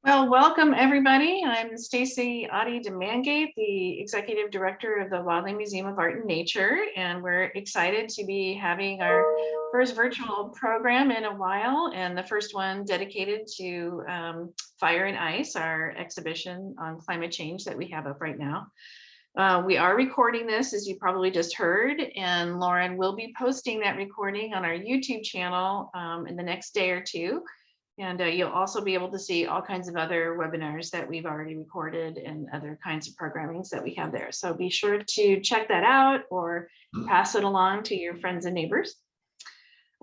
Well, welcome everybody. I'm Stacy Adi Demangate, the Executive Director of the Wildlife Museum of Art and Nature, and we're excited to be having our first virtual program in a while, and the first one dedicated to Fire and Ice, our exhibition on climate change that we have up right now. We are recording this, as you probably just heard, and Lauren will be posting that recording on our YouTube channel in the next day or two. And you'll also be able to see all kinds of other webinars that we've already recorded and other kinds of programmings that we have there. So be sure to check that out or pass it along to your friends and neighbors.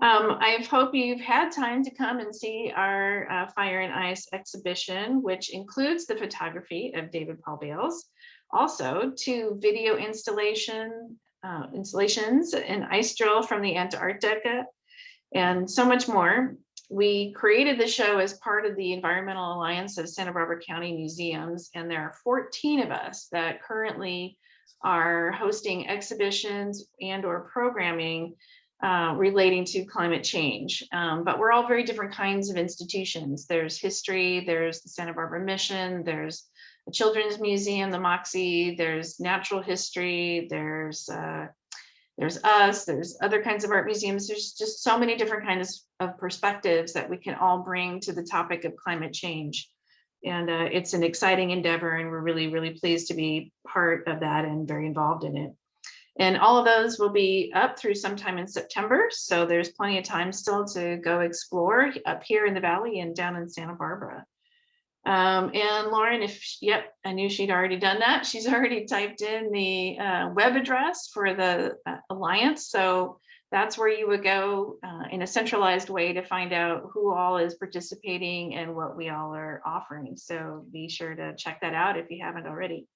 I hope you've had time to come and see our Fire and Ice exhibition, which includes the photography of David Paul Bayles, also 2 video installations, an ice drill from the Antarctica, and so much more. We created the show as part of the Environmental Alliance of Santa Barbara County Museums, and there are 14 of us that currently are hosting exhibitions and or programming relating to climate change. But we're all very different kinds of institutions. There's history, there's the Santa Barbara Mission, there's a children's museum, the Moxie, there's natural history, there's us, there's other kinds of art museums. There's just so many different kinds of perspectives that we can all bring to the topic of climate change. And it's an exciting endeavor, and we're really, really pleased to be part of that and very involved in it. And all of those will be up through sometime in September. So there's plenty of time still to go explore up here in the Valley and down in Santa Barbara. And Lauren, yep, I knew she'd already done that. She's already typed in the web address for the Alliance. So that's where you would go in a centralized way to find out who all is participating and what we all are offering. So be sure to check that out if you haven't already.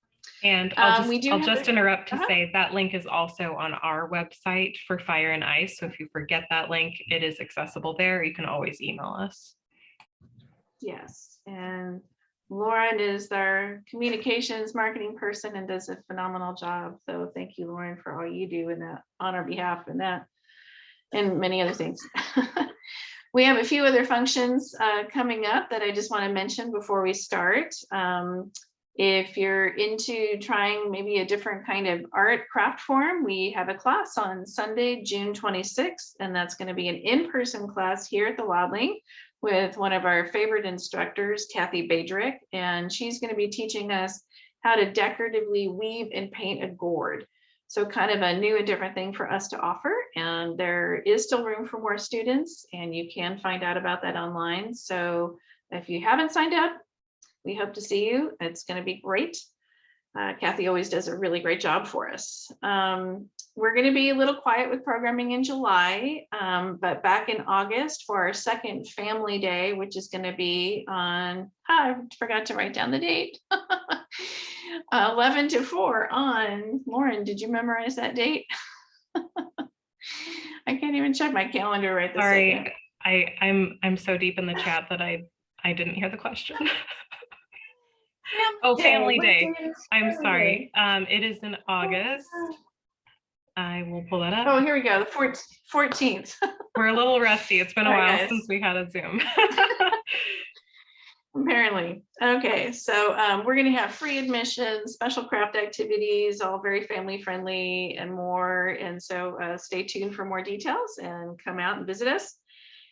And I'll just interrupt to say that link is also on our website for Fire and Ice. So if you forget that link, it is accessible there. You can always email us. Yes, and Lauren is our communications marketing person and does a phenomenal job. So thank you, Lauren, for all you do in that on our behalf and that and many other things. We have a few other functions coming up that I just want to mention before we start. If you're into trying maybe a different kind of art craft form, we have a class on Sunday, June 26th, and that's going to be an in-person class here at the Wildling with one of our favorite instructors, Kathy Badrick, and she's going to be teaching us how to decoratively weave and paint a gourd. So kind of a new and different thing for us to offer, and there is still room for more students, and you can find out about that online. So if you haven't signed up, we hope to see you. It's going to be great. Kathy always does a really great job for us. We're going to be a little quiet with programming in July, but back in August for our second family day, which is going to be on, I forgot to write down the date, 11 to 4 on, Lauren, did you memorize that date? I can't even check my calendar right this second. Sorry, I'm so deep in the chat that I didn't hear the question. Oh, family day. I'm sorry. It is in August. I will pull that up. Oh, here we go. The 14th. We're a little rusty. It's been a while since we had a Zoom. Apparently. Okay, so we're going to have free admission, special craft activities, all very family friendly and more. And so stay tuned for more details and come out and visit us.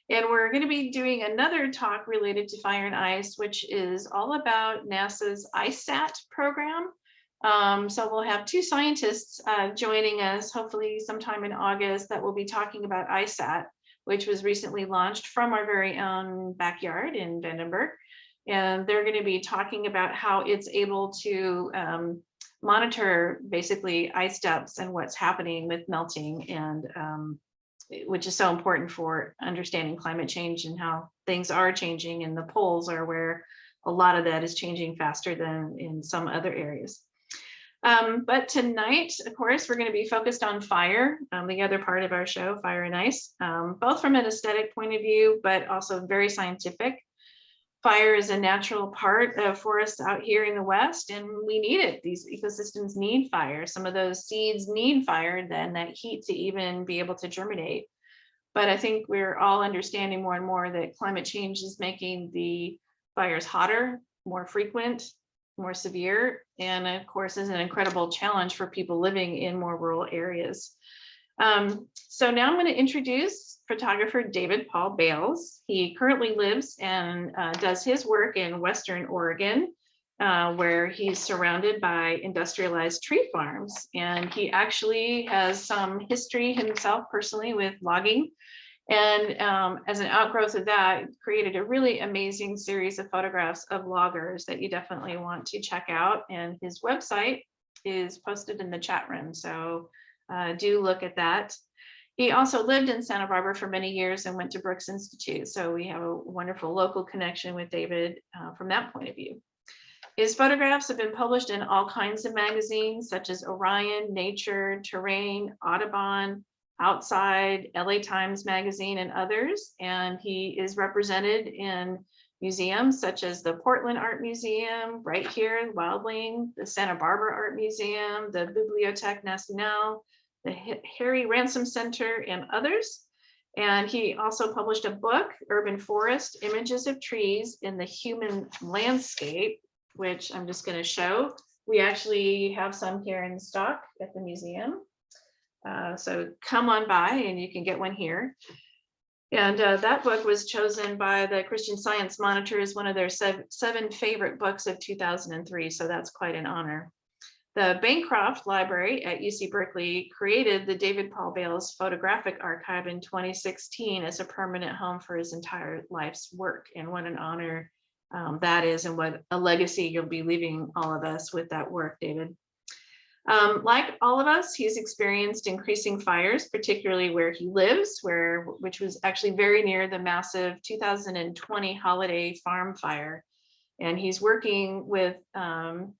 And we're going to be doing another talk related to Fire and Ice, which is all about NASA's ISAT program. So we'll have 2 scientists joining us, hopefully sometime in August, that will be talking about ISAT, which was recently launched from our very own backyard in Vandenberg. And they're going to be talking about how it's able to monitor basically ice depths and what's happening with melting, and which is so important for understanding climate change and how things are changing, and the poles are where a lot of that is changing faster than in some other areas. But tonight, of course, we're going to be focused on fire, the other part of our show, Fire and Ice, both from an aesthetic point of view, but also very scientific. Fire is a natural part of forests out here in the West, and we need it. These ecosystems need fire. Some of those seeds need fire, then that heat to even be able to germinate. But I think we're all understanding more and more that climate change is making the fires hotter, more frequent, more severe, and of course is an incredible challenge for people living in more rural areas. So now I'm going to introduce photographer David Paul Bayles. He currently lives and does his work in Western Oregon, where he's surrounded by industrialized tree farms. And he actually has some history himself personally with logging. And as an outgrowth of that, created a really amazing series of photographs of loggers that you definitely want to check out. And his website is posted in the chat room. So do look at that. He also lived in Santa Barbara for many years and went to Brooks Institute. So we have a wonderful local connection with David from that point of view. His photographs have been published in all kinds of magazines, such as Orion, Nature, Terrain, Audubon, Outside, LA Times Magazine, and others. And he is represented in museums such as the Portland Art Museum, right here in Wildling, the Santa Barbara Art Museum, the Bibliothèque Nationale, the Harry Ransom Center, and others. And he also published a book, Urban Forest, Images of Trees in the Human Landscape, which I'm just going to show. We actually have some here in stock at the museum. So come on by and you can get one here. And that book was chosen by the Christian Science Monitor as one of their seven favorite books of 2003. So that's quite an honor. The Bancroft Library at UC Berkeley created the David Paul Bayles Photographic Archive in 2016 as a permanent home for his entire life's work. And what an honor that is, and what a legacy you'll be leaving all of us with that work, David. Like all of us, he's experienced increasing fires, particularly where he lives, which was actually very near the massive 2020 holiday farm fire. And he's working with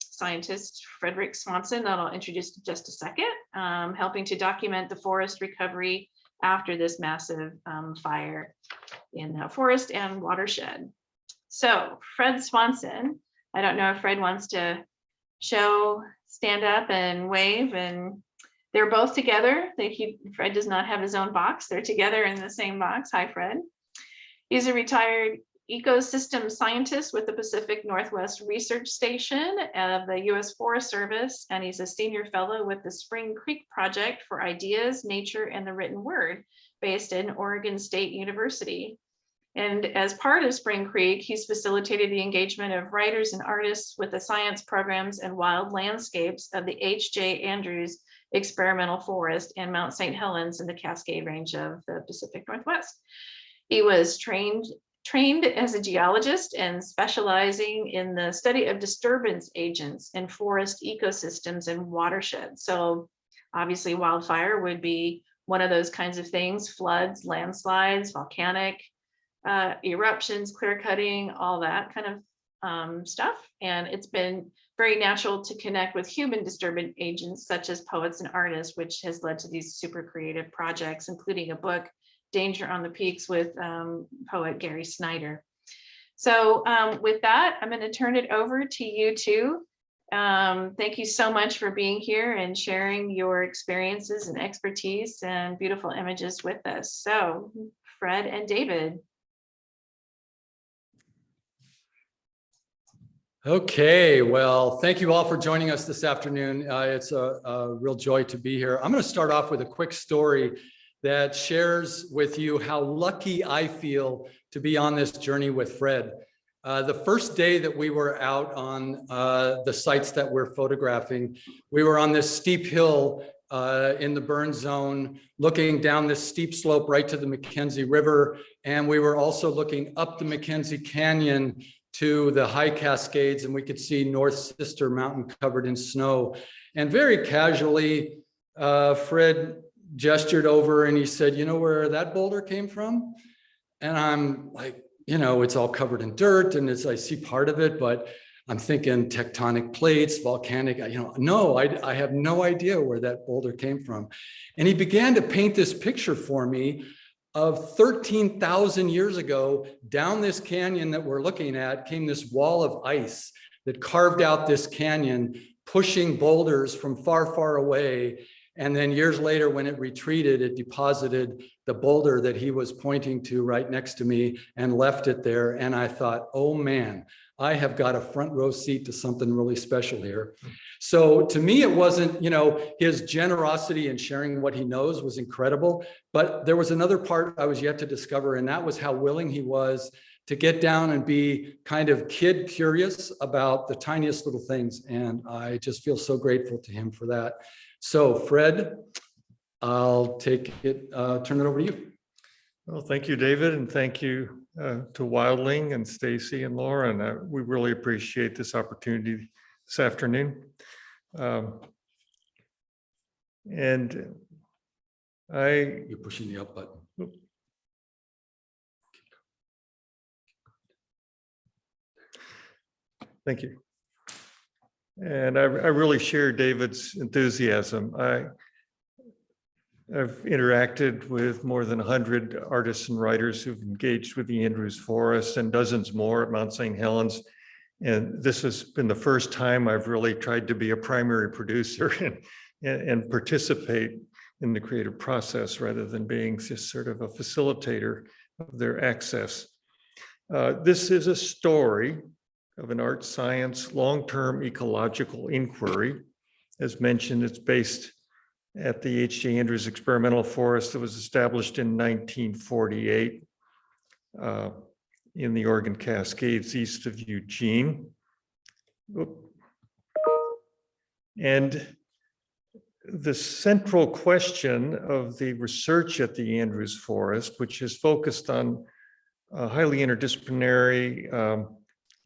scientist Fred Swanson, that I'll introduce in just a second, helping to document the forest recovery after this massive fire in the forest and watershed. So Fred Swanson, I don't know if Fred wants to stand up and wave, and they're both together. Fred does not have his own box. They're together in the same box. Hi, Fred. He's a retired ecosystem scientist with the Pacific Northwest Research Station of the U.S. Forest Service, and he's a senior fellow with the Spring Creek Project for Ideas, Nature, and the Written Word, based in Oregon State University. And as part of Spring Creek, he's facilitated the engagement of writers and artists with the science programs and wild landscapes of the H.J. Andrews Experimental Forest and Mount St. Helens in the Cascade Range of the Pacific Northwest. He was trained as a geologist and specializing in the study of disturbance agents in forest ecosystems and watersheds. So obviously wildfire would be one of those kinds of things: floods, landslides, volcanic eruptions, clear cutting, all that kind of stuff. And it's been very natural to connect with human disturbance agents such as poets and artists, which has led to these super creative projects, including a book, Danger on the Peaks, with poet Gary Snyder. So with that, I'm going to turn it over to you two. Thank you so much for being here and sharing your experiences and expertise and beautiful images with us. So Fred and David. Okay, well, thank you all for joining us this afternoon. It's a real joy to be here. I'm going to start off with a quick story that shares with you how lucky I feel to be on this journey with Fred. The first day that we were out on the sites that we're photographing, we were on this steep hill in the burn zone, looking down this steep slope right to the McKenzie River. And we were also looking up the McKenzie Canyon to the high Cascades, and we could see North Sister Mountain covered in snow. And very casually, Fred gestured over and he said, "You know where that boulder came from?" And I'm like, it's all covered in dirt, and I see part of it, but I'm thinking tectonic plates, volcanic, no, I have no idea where that boulder came from. And he began to paint this picture for me of 13,000 years ago. Down this canyon that we're looking at came this wall of ice that carved out this canyon, pushing boulders from far, far away. And then years later, when it retreated, it deposited the boulder that he was pointing to right next to me and left it there. And I thought, oh man, I have got a front row seat to something really special here. So to me, it wasn't, his generosity in sharing what he knows was incredible. But there was another part I was yet to discover, and that was how willing he was to get down and be kind of kid curious about the tiniest little things. And I just feel so grateful to him for that. So Fred, I'll take it, turn it over to you. Well, thank you, David, and thank you to Wildling and Stacy and Laura. And we really appreciate this opportunity this afternoon. And You're pushing the up button. Thank you. And I really share David's enthusiasm. I've interacted with more than 100 artists and writers who've engaged with the Andrews Forest and dozens more at Mount St. Helens. And this has been the first time I've really tried to be a primary producer and participate in the creative process rather than being just sort of a facilitator of their access. This is a story of an art science long-term ecological inquiry. As mentioned, it's based at the H.J. Andrews Experimental Forest that was established in 1948 in the Oregon Cascades east of Eugene. And the central question of the research at the Andrews Forest, which is focused on highly interdisciplinary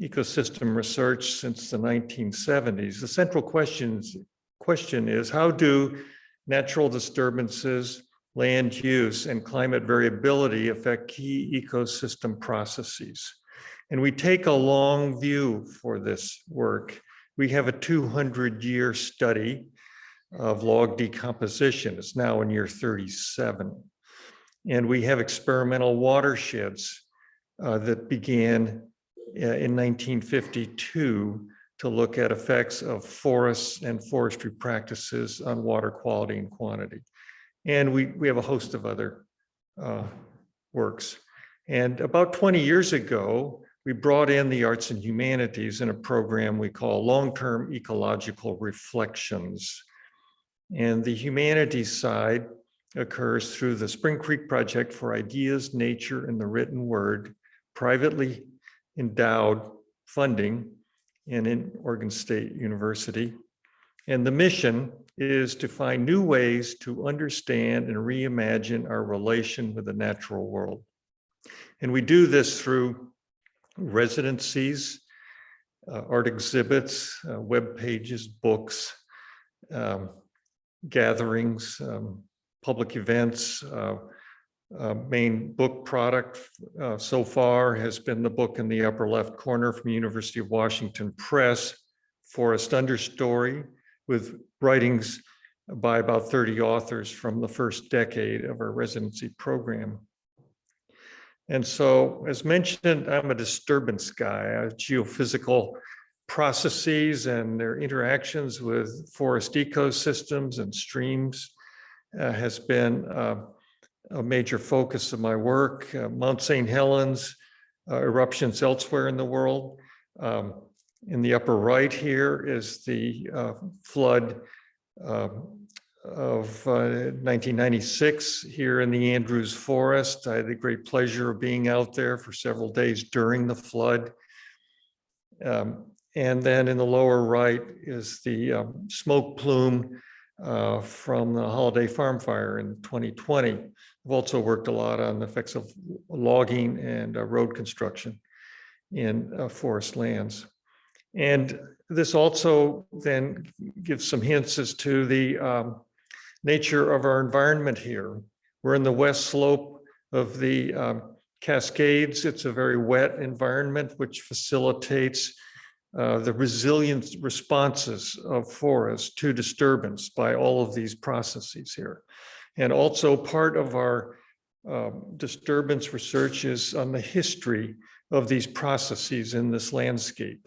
ecosystem research since the 1970s. The central question is how do natural disturbances, land use, and climate variability affect key ecosystem processes? And we take a long view for this work. We have a 200-year study of log decomposition. It's now in year 37. And we have experimental watersheds that began in 1952 to look at effects of forests and forestry practices on water quality and quantity. And we have a host of other works. And about 20 years ago, we brought in the arts and humanities in a program we call Long-Term Ecological Reflections. And the humanities side occurs through the Spring Creek Project for Ideas, Nature, and the Written Word, privately endowed funding and in Oregon State University. And the mission is to find new ways to understand and reimagine our relation with the natural world. And we do this through residencies, art exhibits, web pages, books, gatherings, public events. Main book product so far has been the book in the upper left corner from University of Washington Press, Forest Understory, with writings by about 30 authors from the first decade of our residency program. And so, as mentioned, I'm a disturbance guy. Geophysical processes and their interactions with forest ecosystems and streams has been a major focus of my work. Mount St. Helens, eruptions elsewhere in the world. In the upper right here is the flood of 1996 here in the Andrews Forest. I had the great pleasure of being out there for several days during the flood. And then in the lower right is the smoke plume from the Holiday Farm Fire in 2020. I've also worked a lot on the effects of logging and road construction in forest lands. And this also then gives some hints as to the nature of our environment here. We're in the west slope of the Cascades. It's a very wet environment, which facilitates the resilient responses of forests to disturbance by all of these processes here. And also part of our disturbance research is on the history of these processes in this landscape.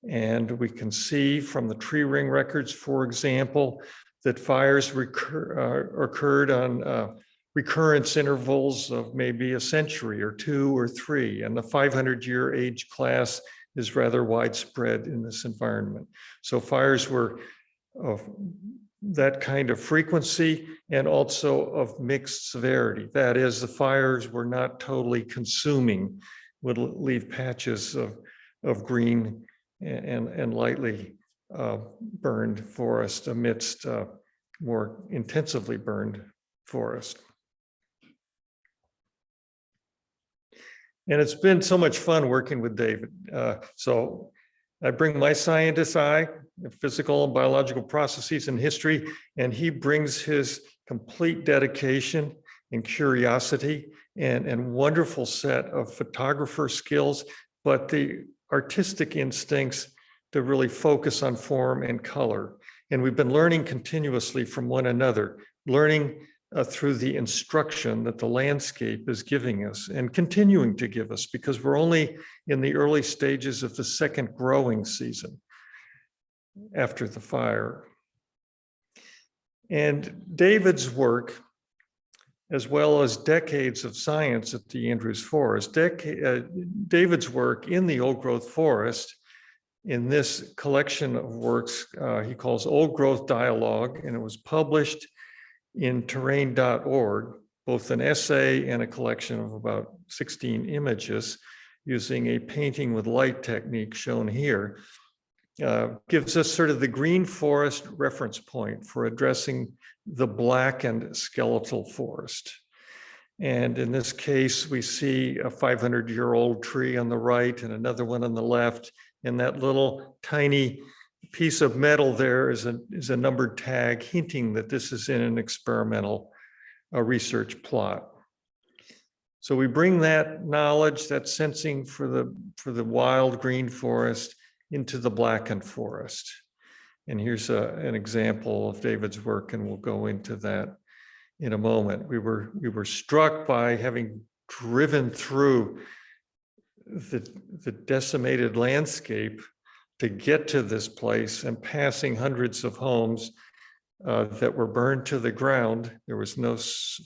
And we can see from the tree ring records, for example, that fires occurred on recurrence intervals of maybe a century or 2 or 3, and the 500-year age class is rather widespread in this environment. So fires were of that kind of frequency and also of mixed severity. That is, the fires were not totally consuming, would leave patches of green and lightly burned forest amidst more intensively burned forest. And it's been so much fun working with David. So I bring my scientist eye, physical and biological processes and history, and he brings his complete dedication and curiosity and wonderful set of photographer skills, but the artistic instincts to really focus on form and color. And we've been learning continuously from one another, learning through the instruction that the landscape is giving us and continuing to give us, because we're only in the early stages of the second growing season after the fire. And David's work, as well as decades of science at the Andrews Forest, David's work in the old growth forest, in this collection of works he calls Old Growth Dialogue, and it was published in terrain.org, both an essay and a collection of about 16 images using a painting with light technique shown here, gives us sort of the green forest reference point for addressing the blackened skeletal forest. And in this case, we see a 500-year-old tree on the right and another one on the left. And that little tiny piece of metal there is a numbered tag hinting that this is in an experimental research plot. So we bring that knowledge, that sensing for the wild green forest into the blackened forest. And here's an example of David's work, and we'll go into that in a moment. We were struck by having driven through the decimated landscape to get to this place and passing hundreds of homes that were burned to the ground. There was no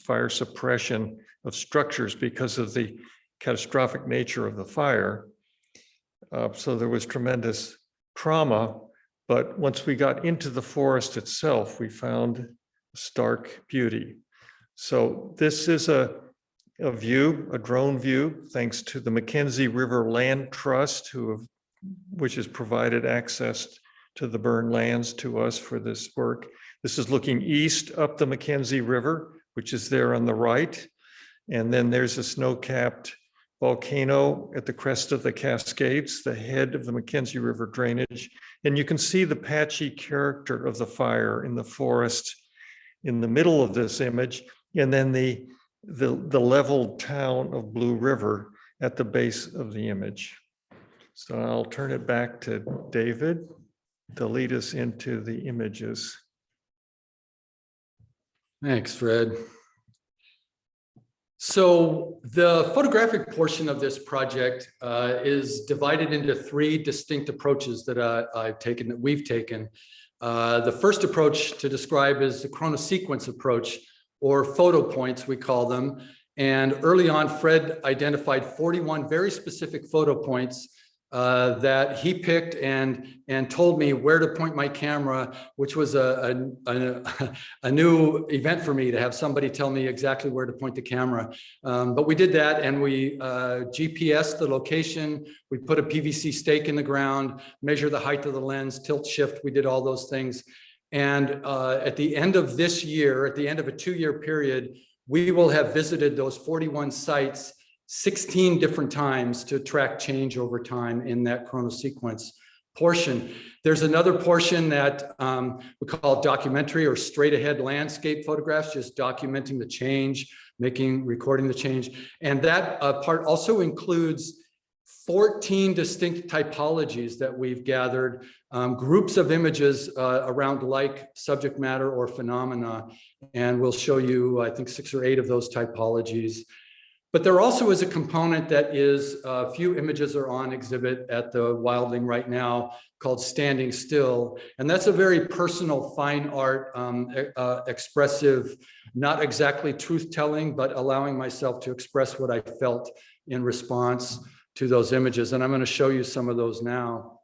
fire suppression of structures because of the catastrophic nature of the fire. So there was tremendous trauma, but once we got into the forest itself, we found stark beauty. So this is a view, a drone view, thanks to the McKenzie River Land Trust, which has provided access to the burned lands to us for this work. This is looking east up the McKenzie River, which is there on the right. And then there's a snow-capped volcano at the crest of the Cascades, the head of the McKenzie River drainage. And you can see the patchy character of the fire in the forest in the middle of this image. And then the leveled town of Blue River at the base of the image. So I'll turn it back to David to lead us into the images. Thanks, Fred. So the photographic portion of this project is divided into 3 distinct approaches that we've taken. The first approach to describe is the chronosequence approach, or photo points, we call them. And early on, Fred identified 41 very specific photo points that he picked and told me where to point my camera, which was a new event for me to have somebody tell me exactly where to point the camera. But we did that, and we GPSed the location. We put a PVC stake in the ground, measure the height of the lens, tilt shift. We did all those things. And at the end of this year, at the end of a 2-year period, we will have visited those 41 sites 16 different times to track change over time in that chronosequence portion. There's another portion that we call documentary or straight ahead landscape photographs, just documenting the change, recording the change. And that part also includes 14 distinct typologies that we've gathered, groups of images around like subject matter or phenomena. And we'll show you, I think, 6 or 8 of those typologies. But there also is a component that is, a few images are on exhibit at the Wildling right now called Standing Still. And that's a very personal, fine art, expressive, not exactly truth-telling, but allowing myself to express what I felt in response to those images. And I'm going to show you some of those now.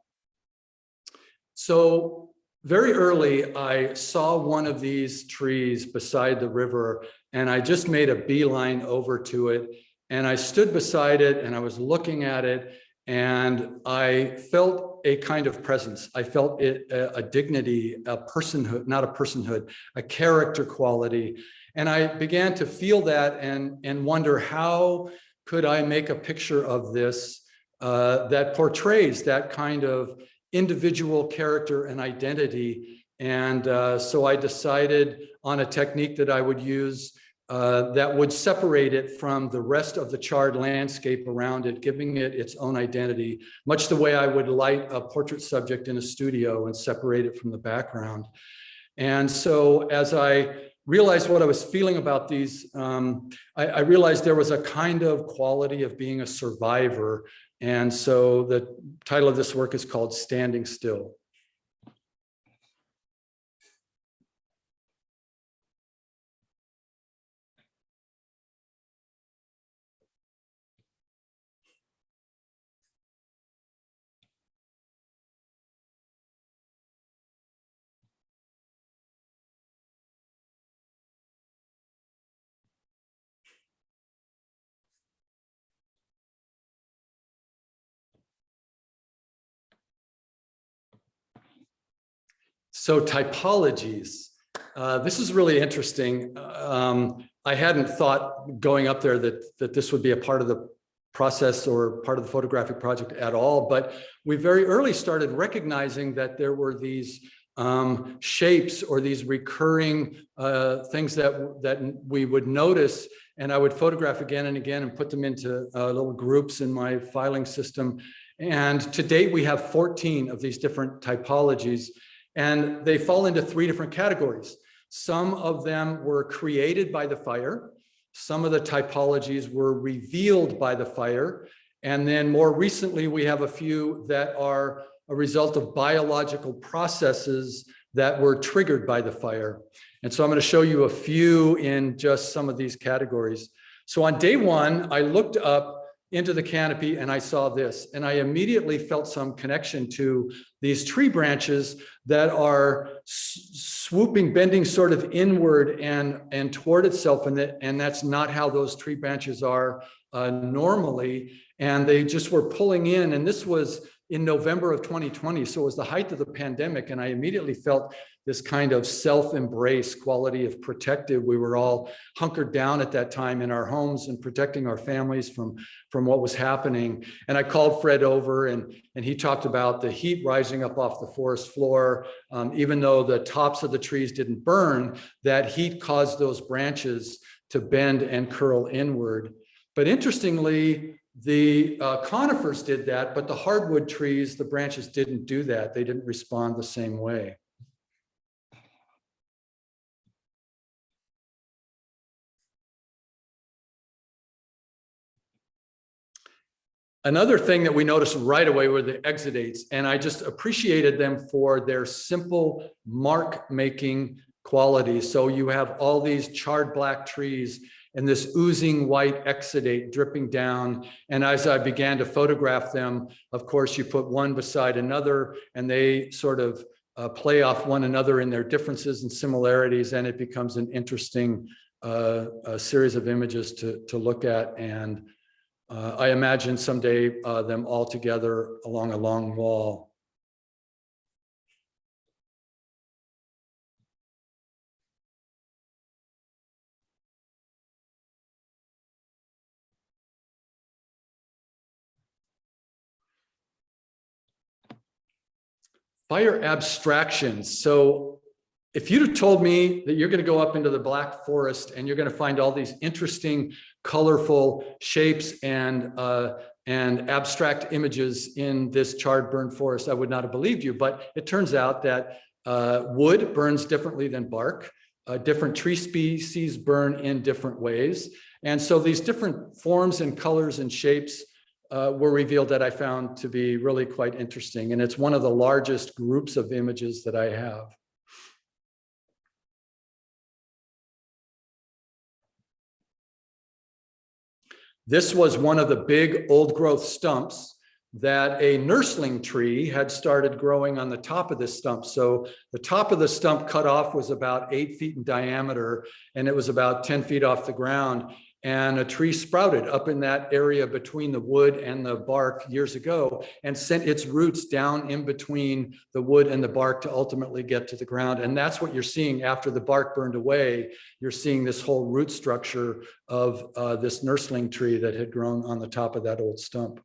So very early, I saw one of these trees beside the river, and I just made a beeline over to it. And I stood beside it and I was looking at it, and I felt a kind of presence. I felt it, a dignity, a personhood, not a personhood, a character quality. And I began to feel that and wonder, how could I make a picture of this that portrays that kind of individual character and identity. And so I decided on a technique that I would use that would separate it from the rest of the charred landscape around it, giving it its own identity, much the way I would light a portrait subject in a studio and separate it from the background. And so as I realized what I was feeling about these, I realized there was a kind of quality of being a survivor. And so the title of this work is called Standing Still. So typologies, this is really interesting. I hadn't thought going up there that this would be a part of the process or part of the photographic project at all, but we very early started recognizing that there were these shapes or these recurring things that we would notice, and I would photograph again and again and put them into little groups in my filing system. And to date, we have 14 of these different typologies. And they fall into 3 different categories. Some of them were created by the fire. Some of the typologies were revealed by the fire. And then more recently, we have a few that are a result of biological processes that were triggered by the fire. And so I'm going to show you a few in just some of these categories. So on day 1, I looked up into the canopy and I saw this, and I immediately felt some connection to these tree branches that are swooping, bending sort of inward and toward itself, and that's not how those tree branches are normally. And they just were pulling in, and this was in November of 2020, so it was the height of the pandemic, and I immediately felt this kind of self-embrace quality of protective. We were all hunkered down at that time in our homes and protecting our families from what was happening. And I called Fred over, and he talked about the heat rising up off the forest floor. Even though the tops of the trees didn't burn, that heat caused those branches to bend and curl inward. But interestingly, the conifers did that, but the hardwood trees, the branches didn't do that. They didn't respond the same way. Another thing that we noticed right away were the exudates, and I just appreciated them for their simple mark-making qualities. So you have all these charred black trees and this oozing white exudate dripping down. And as I began to photograph them, of course, you put one beside another, and they sort of play off one another in their differences and similarities, and it becomes an interesting series of images to look at. And I imagine someday them all together along a long wall. Fire abstractions. So if you'd have told me that you're going to go up into the Black Forest and you're going to find all these interesting, colorful shapes and abstract images in this charred burned forest, I would not have believed you. But it turns out that wood burns differently than bark. Different tree species burn in different ways. And so these different forms and colors and shapes were revealed that I found to be really quite interesting. And it's one of the largest groups of images that I have. This was one of the big old growth stumps that a nursling tree had started growing on the top of this stump. So the top of the stump cut off was about 8 feet in diameter, and it was about 10 feet off the ground. And a tree sprouted up in that area between the wood and the bark years ago and sent its roots down in between the wood and the bark to ultimately get to the ground. And that's what you're seeing after the bark burned away. You're seeing this whole root structure of this nursling tree that had grown on the top of that old stump.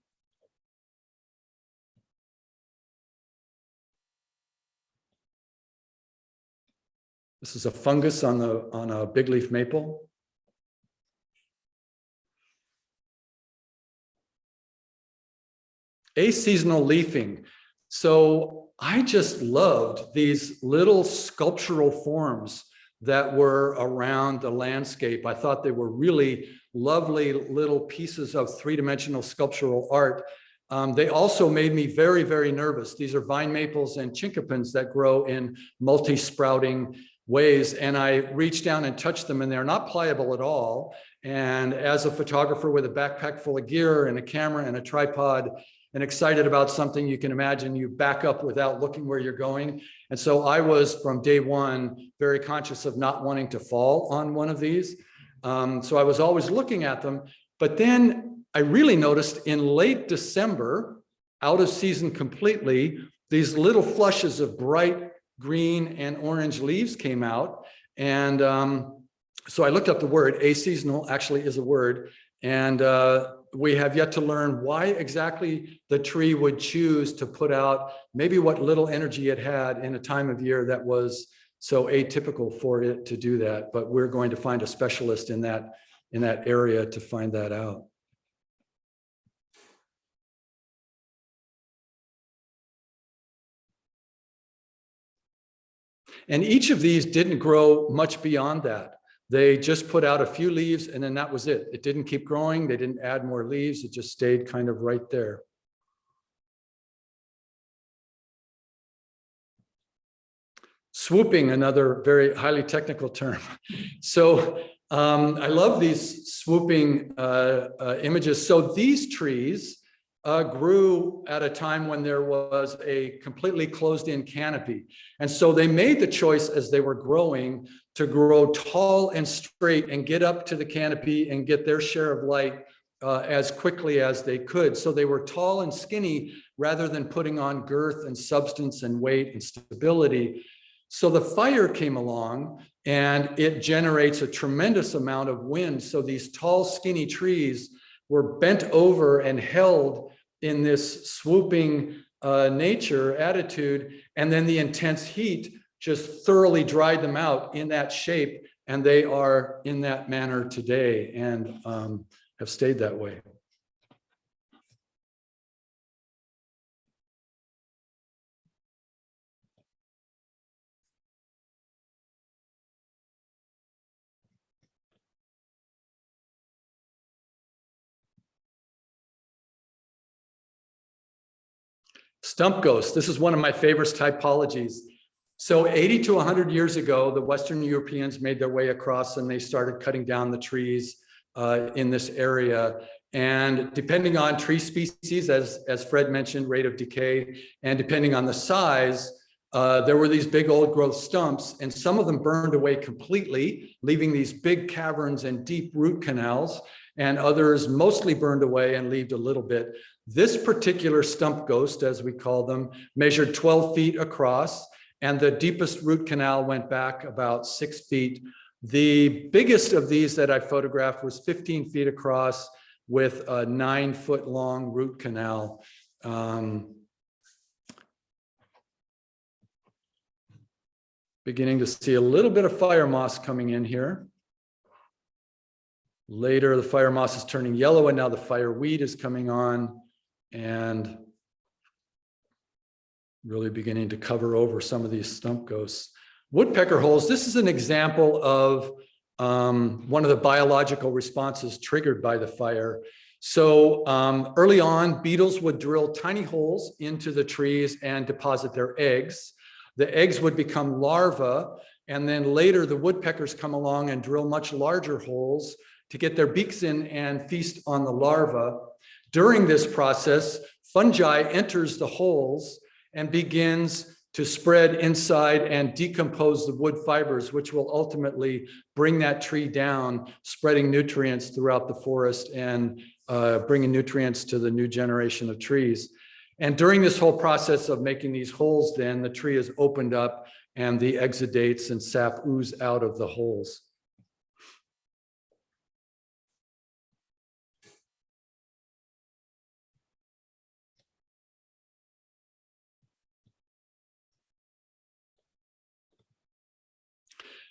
This is a fungus on a big leaf maple. Aseasonal leafing. So I just loved these little sculptural forms that were around the landscape. I thought they were really lovely little pieces of three-dimensional sculptural art. They also made me very, very nervous. These are vine maples and chinkapins that grow in multi-sprouting ways. And I reached down and touched them, and they're not pliable at all. And as a photographer with a backpack full of gear and a camera and a tripod, and excited about something, you can imagine you back up without looking where you're going. And so I was, from day one, very conscious of not wanting to fall on one of these. So I was always looking at them. But then I really noticed in late December, out of season completely, these little flushes of bright green and orange leaves came out. And so I looked up the word. Aseasonal actually is a word. And we have yet to learn why exactly the tree would choose to put out maybe what little energy it had in a time of year that was so atypical for it to do that. But we're going to find a specialist in that area to find that out. And each of these didn't grow much beyond that. They just put out a few leaves, and then that was it. It didn't keep growing. They didn't add more leaves. It just stayed kind of right there. Swooping, another very highly technical term. So I love these swooping images. So these trees grew at a time when there was a completely closed-in canopy. And so they made the choice as they were growing to grow tall and straight and get up to the canopy and get their share of light as quickly as they could. So they were tall and skinny rather than putting on girth and substance and weight and stability. So the fire came along and it generates a tremendous amount of wind. So these tall, skinny trees were bent over and held in this swooping nature attitude. And then the intense heat just thoroughly dried them out in that shape. And they are in that manner today and have stayed that way. Stump Ghost. This is one of my favorite typologies. So 80 to 100 years ago, the Western Europeans made their way across and they started cutting down the trees in this area. And depending on tree species, as Fred mentioned, rate of decay, and depending on the size, there were these big old growth stumps, and some of them burned away completely, leaving these big caverns and deep root canals, and others mostly burned away and left a little bit. This particular stump ghost, as we call them, measured 12 feet across, and the deepest root canal went back about 6 feet. The biggest of these that I photographed was 15 feet across with a 9-foot long root canal. Beginning to see a little bit of fire moss coming in here. Later, the fire moss is turning yellow, and now the fireweed is coming on and really beginning to cover over some of these stump ghosts. Woodpecker holes, this is an example of one of the biological responses triggered by the fire. So early on, beetles would drill tiny holes into the trees and deposit their eggs. The eggs would become larvae, and then later the woodpeckers come along and drill much larger holes to get their beaks in and feast on the larva. During this process, fungi enters the holes and begins to spread inside and decompose the wood fibers, which will ultimately bring that tree down, spreading nutrients throughout the forest and bringing nutrients to the new generation of trees. And during this whole process of making these holes, then the tree is opened up and the exudates and sap ooze out of the holes.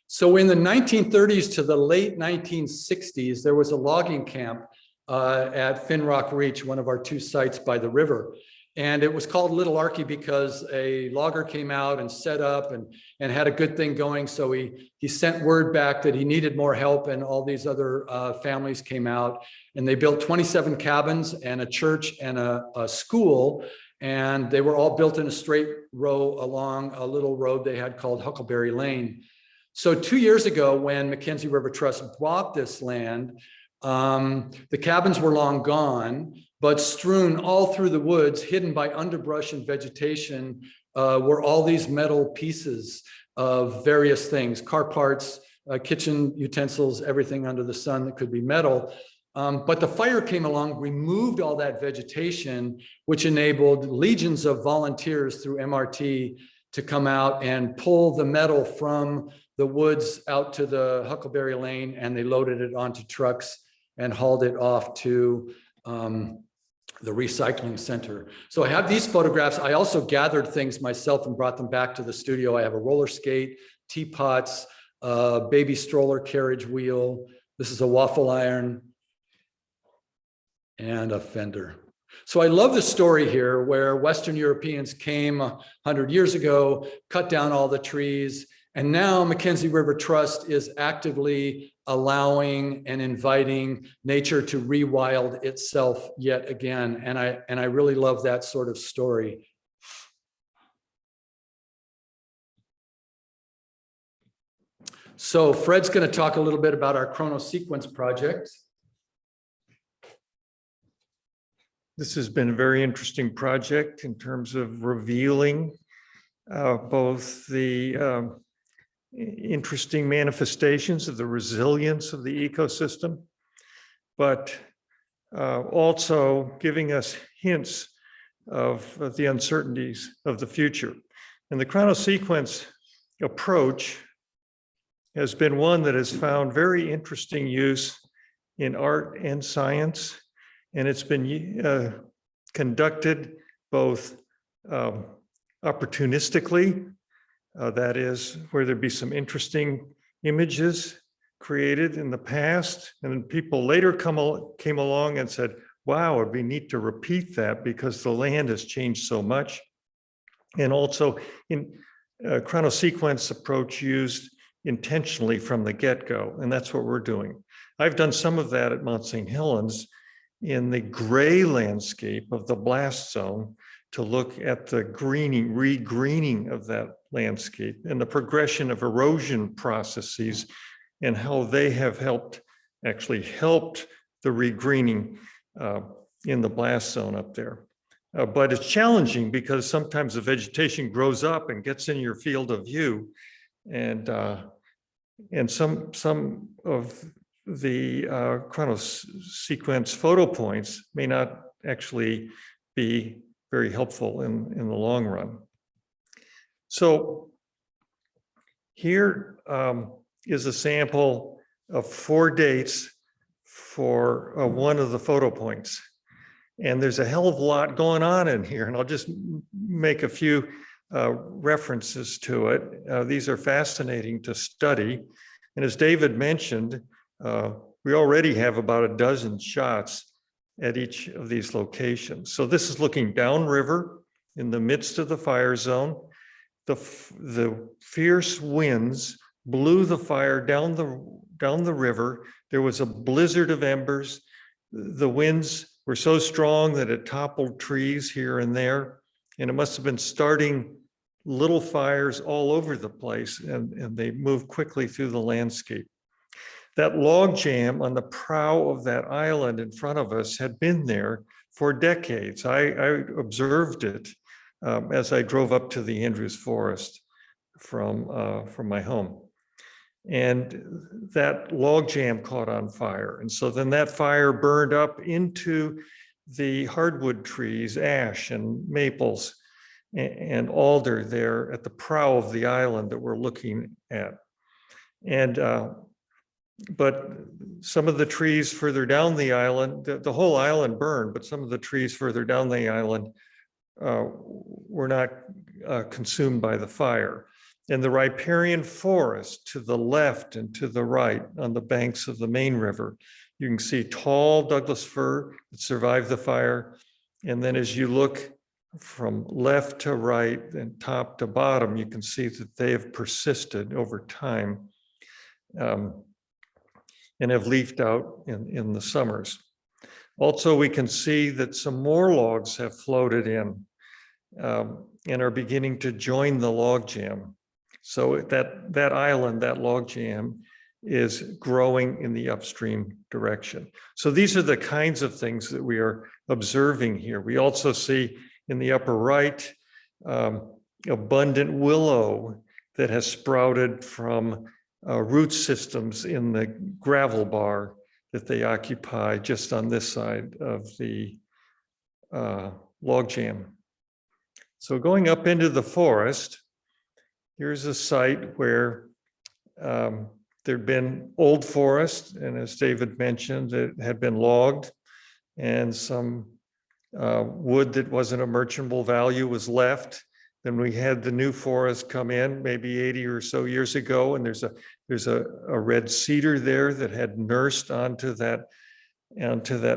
So in the 1930s to the late 1960s, there was a logging camp at Finrock Reach, one of our 2 sites by the river. And it was called Little Arky because a logger came out and set up and had a good thing going. So he sent word back that he needed more help, and all these other families came out, and they built 27 cabins and a church and a school. And they were all built in a straight row along a little road they had called Huckleberry Lane. So 2 years ago, when McKenzie River Trust bought this land, the cabins were long gone, but strewn all through the woods, hidden by underbrush and vegetation, were all these metal pieces of various things, car parts, kitchen utensils, everything under the sun that could be metal. But the fire came along, removed all that vegetation, which enabled legions of volunteers through MRT to come out and pull the metal from the woods out to the Huckleberry Lane, and they loaded it onto trucks and hauled it off to the recycling center. So I have these photographs. I also gathered things myself and brought them back to the studio. I have a roller skate, teapots, baby stroller carriage wheel. This is a waffle iron and a fender. So I love the story here where Western Europeans came 100 years ago, cut down all the trees, and now McKenzie River Trust is actively allowing and inviting nature to rewild itself yet again. And I really love that sort of story. So Fred's going to talk a little bit about our chronosequence project. This has been a very interesting project in terms of revealing both the interesting manifestations of the resilience of the ecosystem, but also giving us hints of the uncertainties of the future. And the chronosequence approach has been one that has found very interesting use in art and science, and it's been conducted both opportunistically, that is, where there'd be some interesting images created in the past, and then people later came along and said, wow, it'd be neat to repeat that because the land has changed so much. And also in chronosequence approach used intentionally from the get-go, and that's what we're doing. I've done some of that at Mount St. Helens in the gray landscape of the blast zone to look at the greening, regreening of that landscape and the progression of erosion processes and how they have actually helped the regreening in the blast zone up there. But it's challenging because sometimes the vegetation grows up and gets in your field of view, and some of the chronosequence photo points may not actually be very helpful in the long run. So here is a sample of 4 dates for one of the photo points. And there's a hell of a lot going on in here, and I'll just make a few references to it. These are fascinating to study. And as David mentioned, we already have about a dozen shots at each of these locations. So this is looking downriver in the midst of the fire zone. The fierce winds blew the fire down down the river. There was a blizzard of embers. The winds were so strong that it toppled trees here and there, and it must have been starting little fires all over the place, and they moved quickly through the landscape. That log jam on the prow of that island in front of us had been there for decades. I observed it as I drove up to the Andrews Forest from my home. And that log jam caught on fire. And so then that fire burned up into the hardwood trees, ash and maples and alder there at the prow of the island that we're looking at. And but some of the trees further down the island, the whole island burned, but some of the trees further down the island were not consumed by the fire. And the riparian forest to the left and to the right on the banks of the main river, you can see tall Douglas fir that survived the fire. And then as you look from left to right and top to bottom, you can see that they have persisted over time. And have leafed out in the summers. Also, we can see that some more logs have floated in and are beginning to join the log jam. So that island, that log jam, is growing in the upstream direction. So these are the kinds of things that we are observing here. We also see in the upper right abundant willow that has sprouted from root systems in the gravel bar that they occupy just on this side of the log jam. So going up into the forest, here's a site where there'd been old forest, and as David mentioned, it had been logged, and some wood that wasn't of merchantable value was left. Then we had the new forest come in maybe 80 or so years ago, and there's a red cedar there that had nursed onto that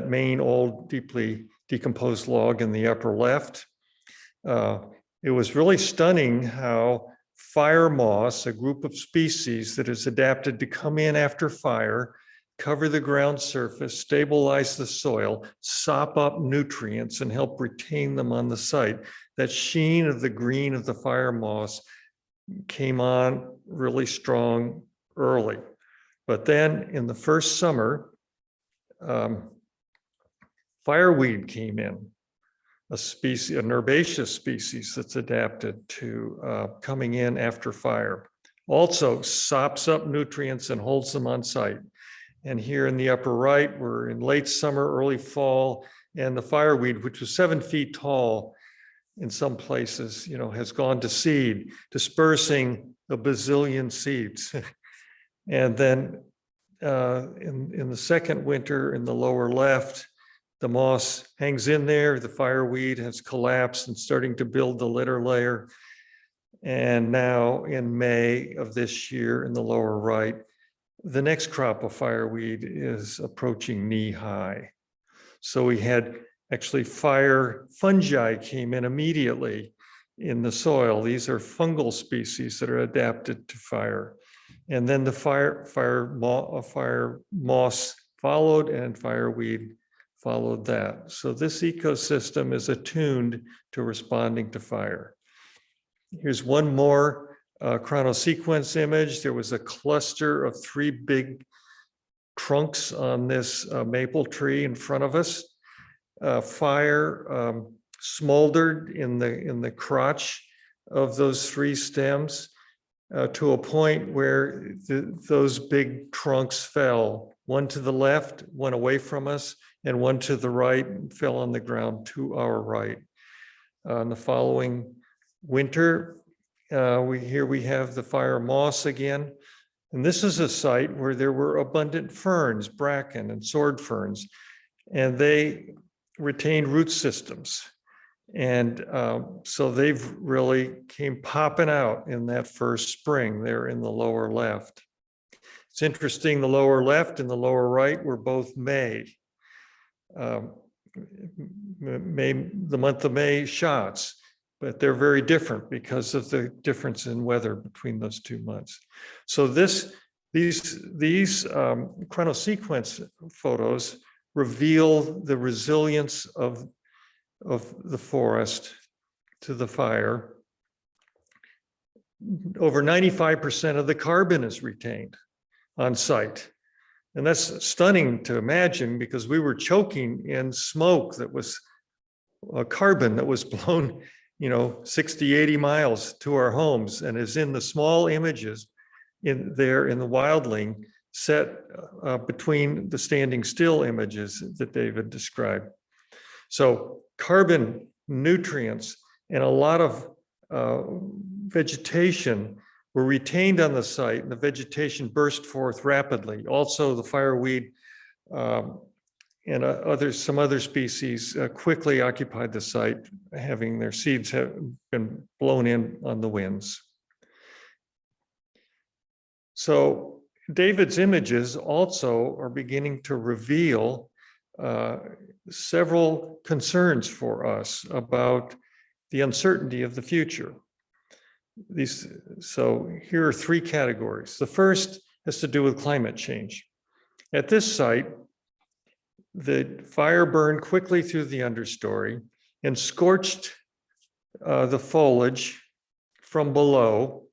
main old deeply decomposed log in the upper left. It was really stunning how fire moss, a group of species that is adapted to come in after fire, cover the ground surface, stabilize the soil, sop up nutrients, and help retain them on the site. That sheen of the green of the fire moss came on really strong early. But then in the first summer, fireweed came in, an herbaceous species that's adapted to coming in after fire. Also sops up nutrients and holds them on site. And here in the upper right, we're in late summer, early fall, and the fireweed, which was 7 feet tall in some places, has gone to seed, dispersing a bazillion seeds. And then in the second winter in the lower left, the moss hangs in there, the fireweed has collapsed and starting to build the litter layer. And now in May of this year in the lower right, the next crop of fireweed is approaching knee high. So we had actually fire fungi came in immediately in the soil. These are fungal species that are adapted to fire. And then the fire moss followed and fireweed followed that. So this ecosystem is attuned to responding to fire. Here's one more chronosequence image. There was a cluster of 3 big trunks on this maple tree in front of us. Fire smoldered in the crotch of those 3 stems to a point where those big trunks fell. One to the left, one away from us, and one to the right fell on the ground to our right. In the following winter, we have the fire moss again. And this is a site where there were abundant ferns, bracken and sword ferns, and they retained root systems. And so they've really came popping out in that first spring there in the lower left. It's interesting, the lower left and the lower right were both May. The month of May shots, but they're very different because of the difference in weather between those 2 months. So this These chronosequence photos reveal the resilience of the forest to the fire. Over 95% of the carbon is retained on site. And that's stunning to imagine because we were choking in smoke that was carbon that was blown, 60, 80 miles to our homes, and is in the small images in the wildling set between the standing still images that David described. So carbon, nutrients, and a lot of vegetation were retained on the site, and the vegetation burst forth rapidly. Also, the fireweed and some other species quickly occupied the site, having their seeds have been blown in on the winds. So David's images also are beginning to reveal several concerns for us about the uncertainty of the future. So here are three categories. The first has to do with climate change. At this site, the fire burned quickly through the understory and scorched the foliage from below.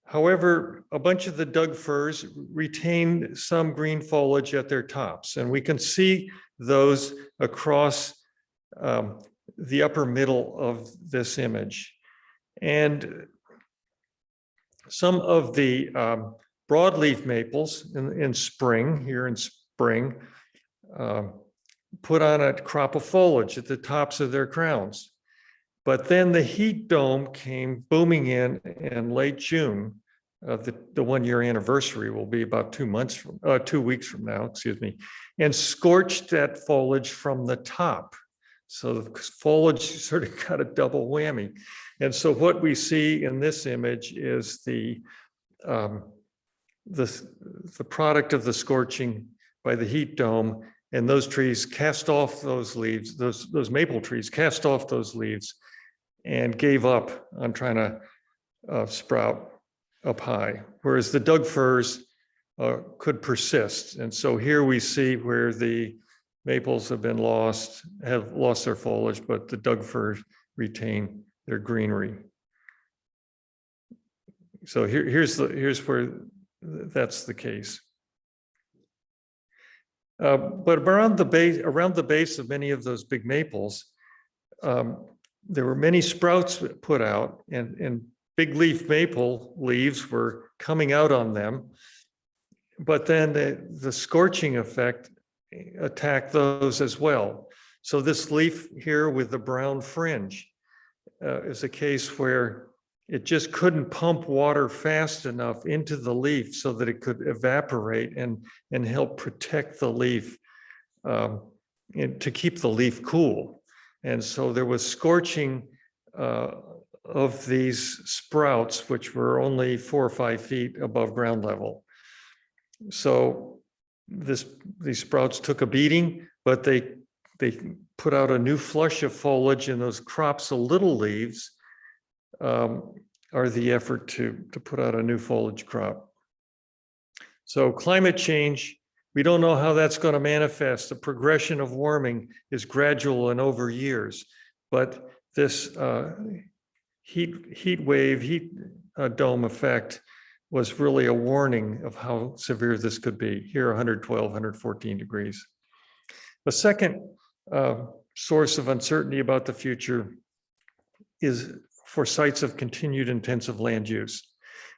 However, a bunch of the Doug firs retained some green foliage at their tops, and we can see those across the upper middle of this image. And some of the broadleaf maples in spring, put on a crop of foliage at the tops of their crowns. But then the heat dome came booming in late June. The 1-year anniversary will be about 2 weeks from now, and scorched that foliage from the top. So the foliage sort of got a double whammy. And so what we see in this image is the product of the scorching by the heat dome, and those trees cast off those leaves, those maple trees cast off those leaves and gave up on trying to sprout up high, whereas the Doug firs could persist. And so here we see where the maples have lost their foliage, but the Doug firs retain their greenery. So here's where that's the case. But around the base of many of those big maples, there were many sprouts put out, and big leaf maple leaves were coming out on them. But then the scorching effect attacked those as well. So this leaf here with the brown fringe is a case where it just couldn't pump water fast enough into the leaf so that it could evaporate and help protect the leaf and to keep the leaf cool. And so there was scorching of these sprouts, which were only 4 or 5 feet above ground level. So these sprouts took a beating, but they put out a new flush of foliage, and those crops of little leaves are the effort to put out a new foliage crop. So climate change, we don't know how that's going to manifest. The progression of warming is gradual and over years, but this heat dome effect was really a warning of how severe this could be. Here, 112, 114 degrees. The second source of uncertainty about the future is for sites of continued intensive land use.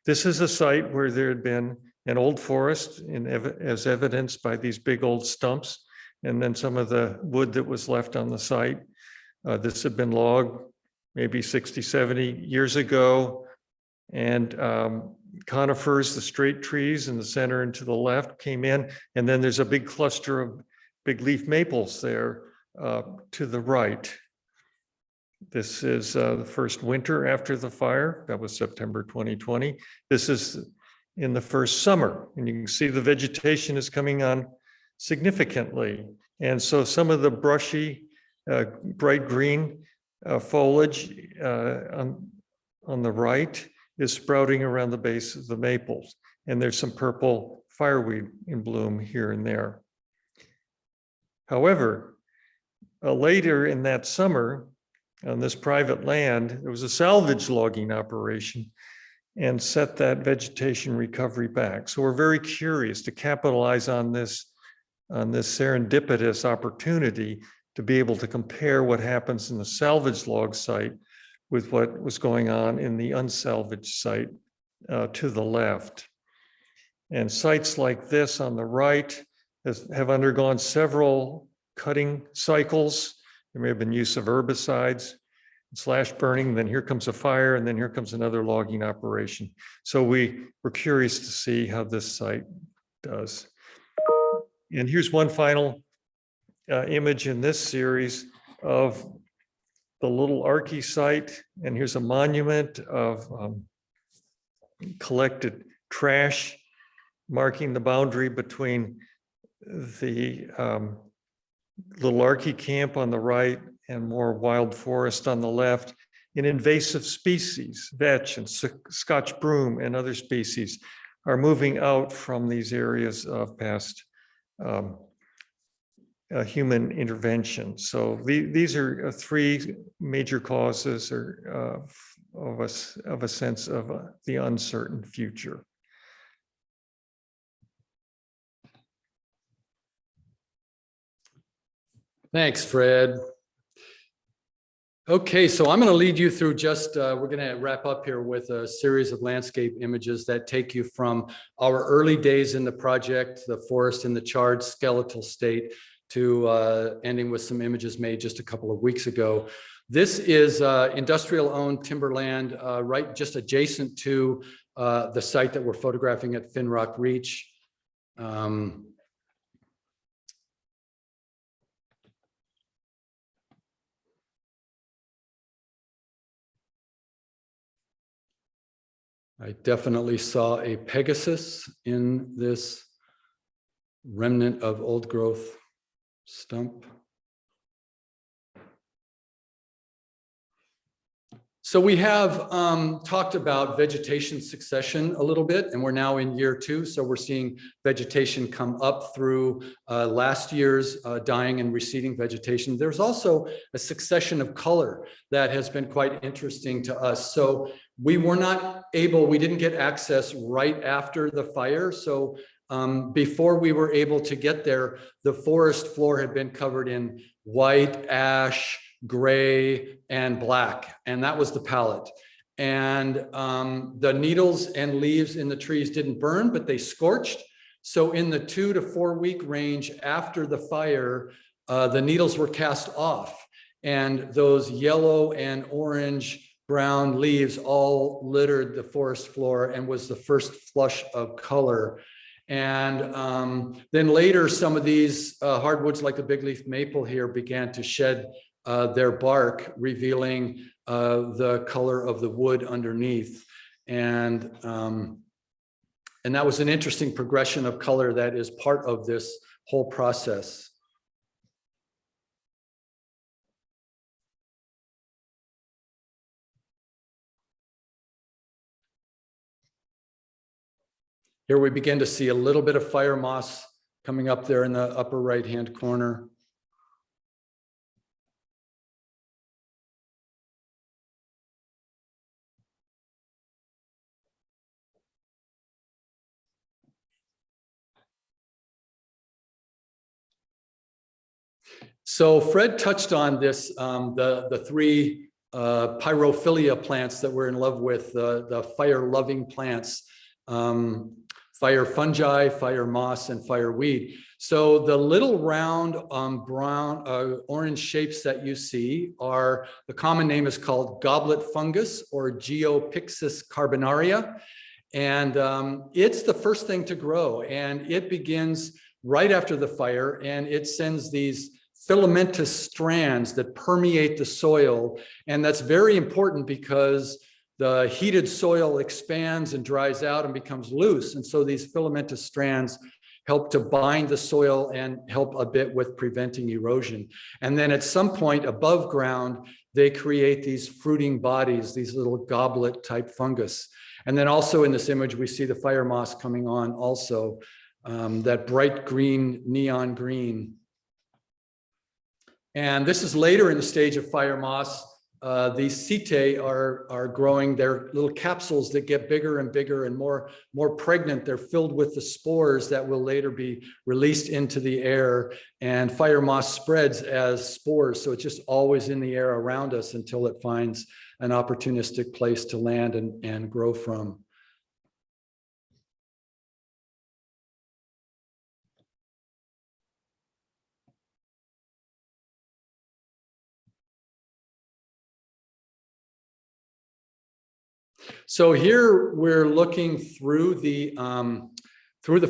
This is a site where there had been an old forest, as evidenced by these big old stumps, and then some of the wood that was left on the site. This had been logged maybe 60, 70 years ago, and conifers, the straight trees in the center and to the left, came in, and then there's a big cluster of big leaf maples there to the right. This is the first winter after the fire. That was September 2020. This is in the first summer, and you can see the vegetation is coming on significantly. And so some of the brushy, bright green foliage on the right is sprouting around the base of the maples. and there's some purple fireweed in bloom here and there. However, later in that summer, on this private land, there was a salvage logging operation and set that vegetation recovery back. So we're very curious to capitalize on this serendipitous opportunity to be able to compare what happens in the salvage log site with what was going on in the unsalvaged site to the left. And sites like this on the right have undergone several cutting cycles. There may have been use of herbicides, slash burning, then here comes a fire, and then here comes another logging operation. So we were curious to see how this site does. And here's one final image in this series of the Little Archie site. And here's a monument of collected trash marking the boundary between the Little Archie camp on the right and more wild forest on the left. And invasive species, vetch and Scotch broom and other species are moving out from these areas of past human intervention. So these are three major causes of a sense of the uncertain future. Thanks, Fred. Okay, so I'm going to lead you through we're going to wrap up here with a series of landscape images that take you from our early days in the project, the forest in the charred skeletal state, to ending with some images made just a couple of weeks ago. This is industrial-owned timberland right just adjacent to the site that we're photographing at Finrock Reach. I definitely saw a Pegasus in this remnant of old growth stump. So we have talked about vegetation succession a little bit, and we're now in year 2. So we're seeing vegetation come up through last year's dying and receding vegetation. There's also a succession of color that has been quite interesting to us. So we didn't get access right after the fire. So before we were able to get there, the forest floor had been covered in white, ash, gray, and black, and that was the palette. And the needles and leaves in the trees didn't burn, but they scorched. So in the 2 to 4 week range after the fire, the needles were cast off, and those yellow and orange brown leaves all littered the forest floor and was the first flush of color. And then later, some of these hardwoods like the big leaf maple here began to shed their bark, revealing the color of the wood underneath. And that was an interesting progression of color that is part of this whole process. Here we begin to see a little bit of fire moss coming up there in the upper right-hand corner. So Fred touched on this, the 3 pyrophilia plants that we're in love with, the fire-loving plants. Fire fungi, fire moss, and fireweed. So the little round brown, orange shapes that you see are, the common name is called goblet fungus or Geopixis carbonaria. And it's the first thing to grow, and it begins right after the fire, and it sends these filamentous strands that permeate the soil. And that's very important because the heated soil expands and dries out and becomes loose. And so these filamentous strands help to bind the soil and help a bit with preventing erosion. And then at some point above ground, they create these fruiting bodies, these little goblet type fungus. And then also in this image, we see the fire moss coming on also, that bright green, neon green. And this is later in the stage of fire moss. These setae are growing. They're little capsules that get bigger and bigger and more pregnant. They're filled with the spores that will later be released into the air. And fire moss spreads as spores. So it's just always in the air around us until it finds an opportunistic place to land and grow from. So here we're looking through the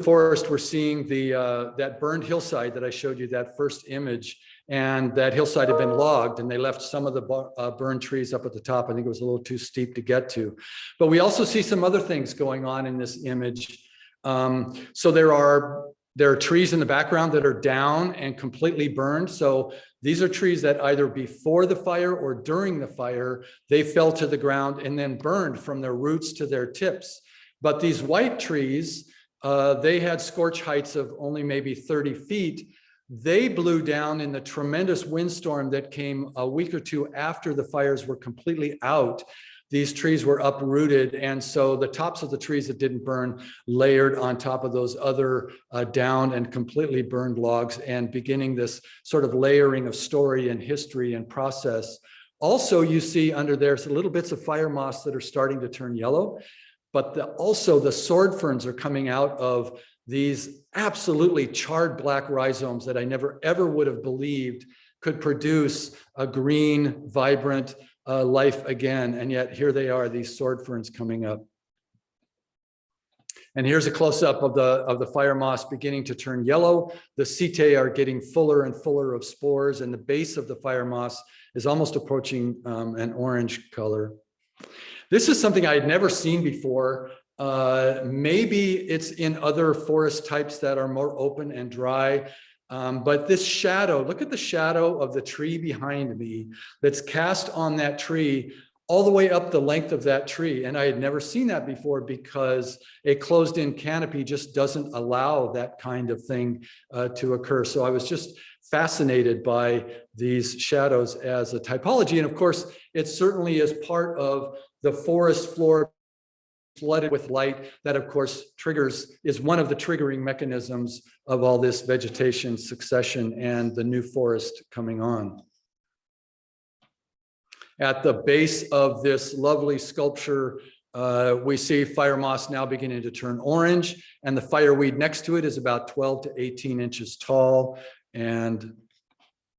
forest. We're seeing that burned hillside that I showed you, that first image, and that hillside had been logged, and they left some of the burned trees up at the top. I think it was a little too steep to get to. But we also see some other things going on in this image. So there are trees in the background that are down and completely burned. So these are trees that either before the fire or during the fire, they fell to the ground and then burned from their roots to their tips. But these white trees, they had scorch heights of only maybe 30 feet. They blew down in the tremendous windstorm that came a week or two after the fires were completely out. These trees were uprooted, and so the tops of the trees that didn't burn layered on top of those other down and completely burned logs, and beginning this sort of layering of story and history and process. Also, you see under there some little bits of fire moss that are starting to turn yellow, but also the sword ferns are coming out of these absolutely charred black rhizomes that I never ever would have believed could produce a green, vibrant life again. And yet here they are, these sword ferns coming up. And here's a close-up of the fire moss beginning to turn yellow. The setae are getting fuller and fuller of spores, and the base of the fire moss is almost approaching an orange color. This is something I had never seen before. Maybe it's in other forest types that are more open and dry. But this shadow, look at the shadow of the tree behind me that's cast on that tree all the way up the length of that tree. And I had never seen that before because a closed-in canopy just doesn't allow that kind of thing to occur. So I was just fascinated by these shadows as a typology. And of course, it certainly is part of the forest floor flooded with light that of course is one of the triggering mechanisms of all this vegetation succession and the new forest coming on. At the base of this lovely sculpture, we see fire moss now beginning to turn orange, and the fireweed next to it is about 12 to 18 inches tall. And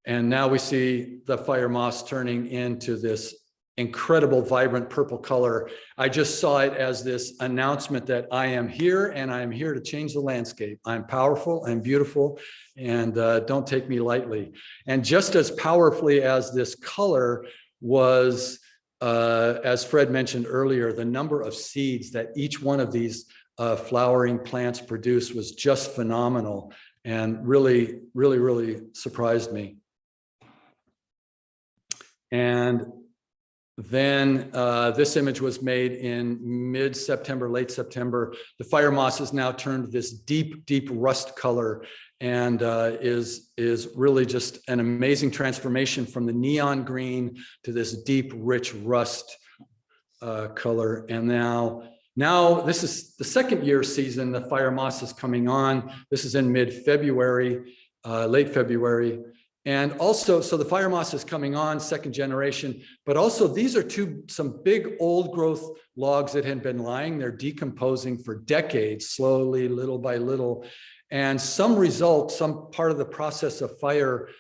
now we see the fire moss turning into this incredible, vibrant purple color. I just saw it as this announcement that I am here and I am here to change the landscape. I'm powerful, I'm beautiful, and don't take me lightly. And just as powerfully as this color was, as Fred mentioned earlier, the number of seeds that each one of these flowering plants produced was just phenomenal and really, really, really surprised me. And then this image was made in mid-September, late September. The fire moss has now turned this deep, deep rust color and is really just an amazing transformation from the neon green to this deep, rich rust color. And now this is the second year season. The fire moss is coming on. This is in mid-February, late February. And also, so the fire moss is coming on, second generation, but also these are some big old growth logs that had been lying. They're decomposing for decades, slowly, little by little. And some part of the process of fire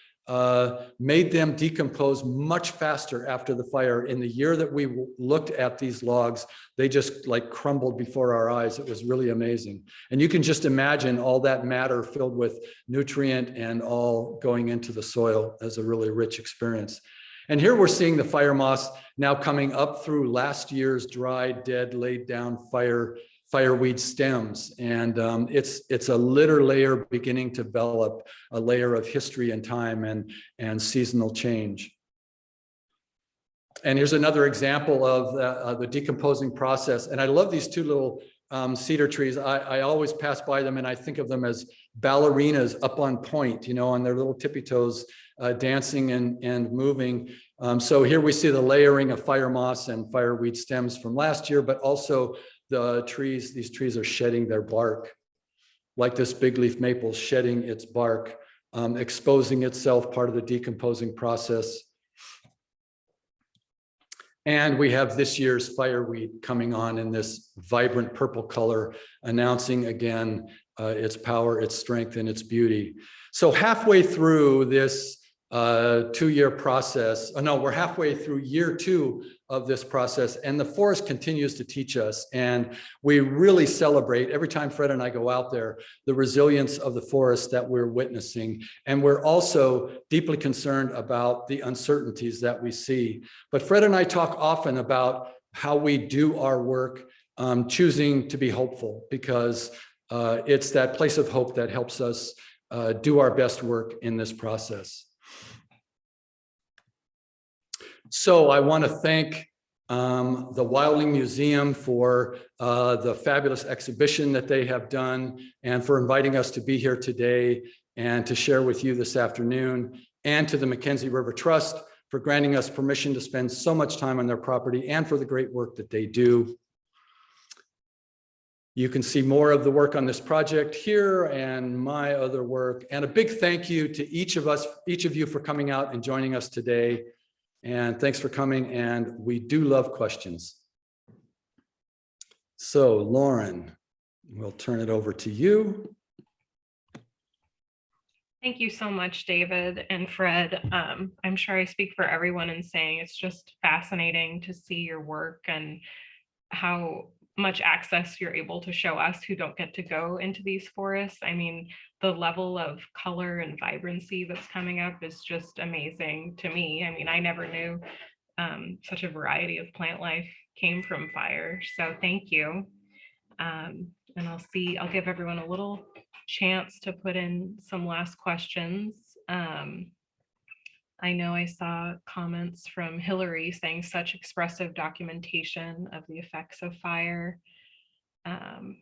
made them decompose much faster after the fire. In the year that we looked at these logs, they just like crumbled before our eyes. It was really amazing. And you can just imagine all that matter filled with nutrient and all going into the soil as a really rich experience. And here we're seeing the fire moss now coming up through last year's dry, dead, laid down fireweed stems. And it's a litter layer beginning to develop, a layer of history and time and seasonal change. And here's another example of the decomposing process. And I love these two little cedar trees. I always pass by them and I think of them as ballerinas up on point, you know, on their little tippy toes, dancing and moving. So here we see the layering of fire moss and fireweed stems from last year, but also the trees, these trees are shedding their bark, like this big leaf maple shedding its bark, exposing itself, part of the decomposing process. And we have this year's fireweed coming on in this vibrant purple color, announcing again its power, its strength, and its beauty. So halfway through this 2-year process, we're halfway through year 2 of this process, and the forest continues to teach us. And we really celebrate every time Fred and I go out there, the resilience of the forest that we're witnessing. And we're also deeply concerned about the uncertainties that we see. But Fred and I talk often about how we do our work, choosing to be hopeful, because it's that place of hope that helps us do our best work in this process. So I want to thank the Wildling Museum for the fabulous exhibition that they have done, and for inviting us to be here today and to share with you this afternoon, and to the McKenzie River Trust for granting us permission to spend so much time on their property, and for the great work that they do. You can see more of the work on this project here and my other work. And a big thank you to each of you for coming out and joining us today. And thanks for coming, and we do love questions. So Lauren, we'll turn it over to you. Thank you so much, David and Fred. I'm sure I speak for everyone in saying it's just fascinating to see your work and how much access you're able to show us who don't get to go into these forests. I mean, the level of color and vibrancy that's coming up is just amazing to me. I mean, I never knew such a variety of plant life came from fire. So thank you. And I'll give everyone a little chance to put in some last questions. I know I saw comments from Hillary saying such expressive documentation of the effects of fire. And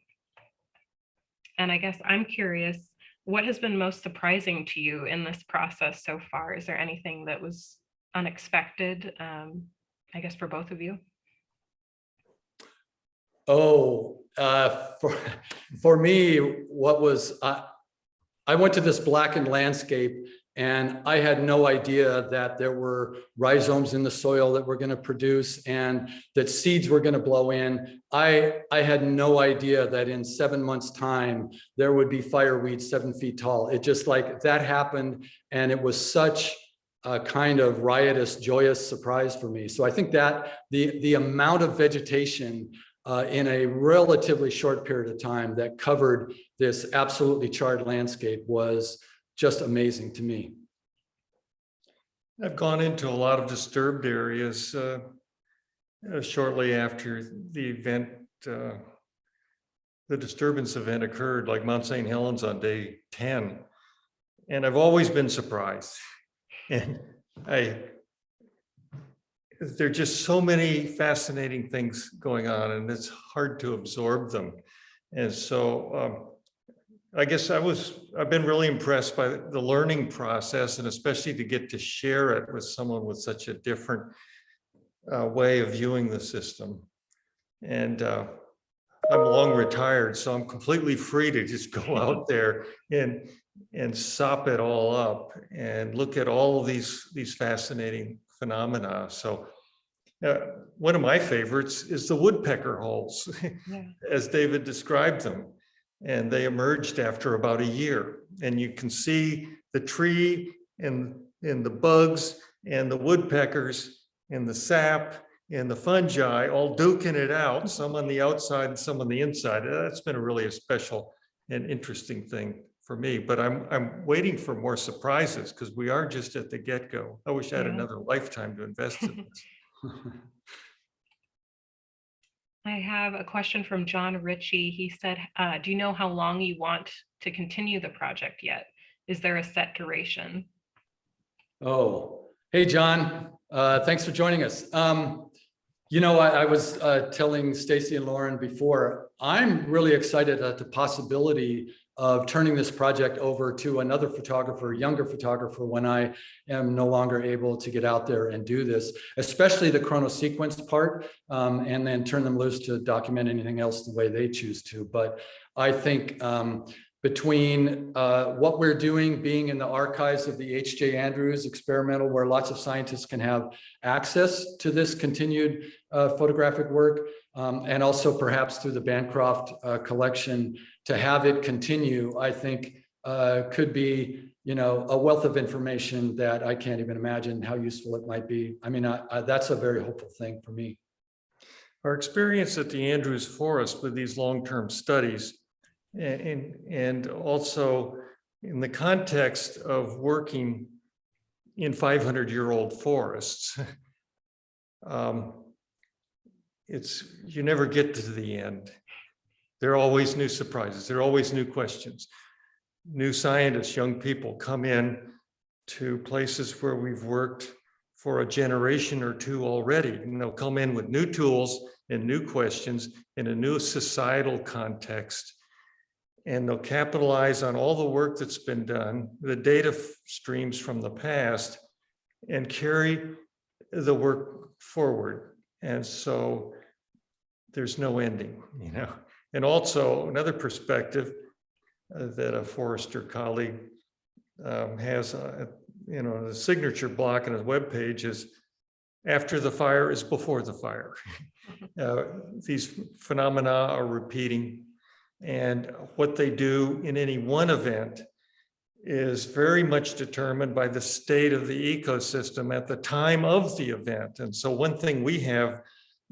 I guess I'm curious, what has been most surprising to you in this process so far? Is there anything that was unexpected, I guess, for both of you? Oh, for me, what was, I went to this blackened landscape, and I had no idea that there were rhizomes in the soil that were going to produce and that seeds were going to blow in. I had no idea that in 7 months' time, there would be fireweed 7 feet tall. It just, like, that happened. And it was such a kind of riotous, joyous surprise for me. So I think that the amount of vegetation in a relatively short period of time that covered this absolutely charred landscape was just amazing to me. I've gone into a lot of disturbed areas shortly after the event, the disturbance event occurred, like Mount St. Helens on day 10. And I've always been surprised. And there are just so many fascinating things going on, and it's hard to absorb them. And so I guess I've been really impressed by the learning process, and especially to get to share it with someone with such a different way of viewing the system. And I'm long retired, so I'm completely free to just go out there and sop it all up and look at all of these fascinating phenomena. So one of my favorites is the Woodpecker Holes, yeah, as David described them. And they emerged after about a year. And you can see the tree and the bugs and the woodpeckers and the sap and the fungi all duking it out, some on the outside and some on the inside. That's been really a special and interesting thing for me. But I'm waiting for more surprises, because we are just at the get-go. I wish I had another lifetime to invest in this. I have a question from John Ritchie. He said, do you know how long you want to continue the project yet? Is there a set duration? Oh, hey, John. Thanks for joining us. You know, I was telling Stacy and Lauren before, I'm really excited at the possibility of turning this project over to another photographer, younger photographer, when I am no longer able to get out there and do this, especially the chronosequence part, and then turn them loose to document anything else the way they choose to. But I think between what we're doing, being in the archives of the H.J. Andrews experimental, where lots of scientists can have access to this continued photographic work, and also perhaps through the Bancroft collection, to have it continue, I think could be, you know, a wealth of information that I can't even imagine how useful it might be. I mean, that's a very hopeful thing for me. Our experience at the Andrews Forest with these long-term studies, and also in the context of working in 500-year-old forests, you never get to the end. There are always new surprises. There are always new questions. New scientists, young people come in to places where we've worked for a generation or two already, and they'll come in with new tools and new questions in a new societal context. And they'll capitalize on all the work that's been done, the data streams from the past, and carry the work forward. And so there's no ending, you know. And also another perspective that a forester colleague has, you know, the signature block on his webpage is after the fire is before the fire. These phenomena are repeating, and what they do in any one event is very much determined by the state of the ecosystem at the time of the event. And so one thing we have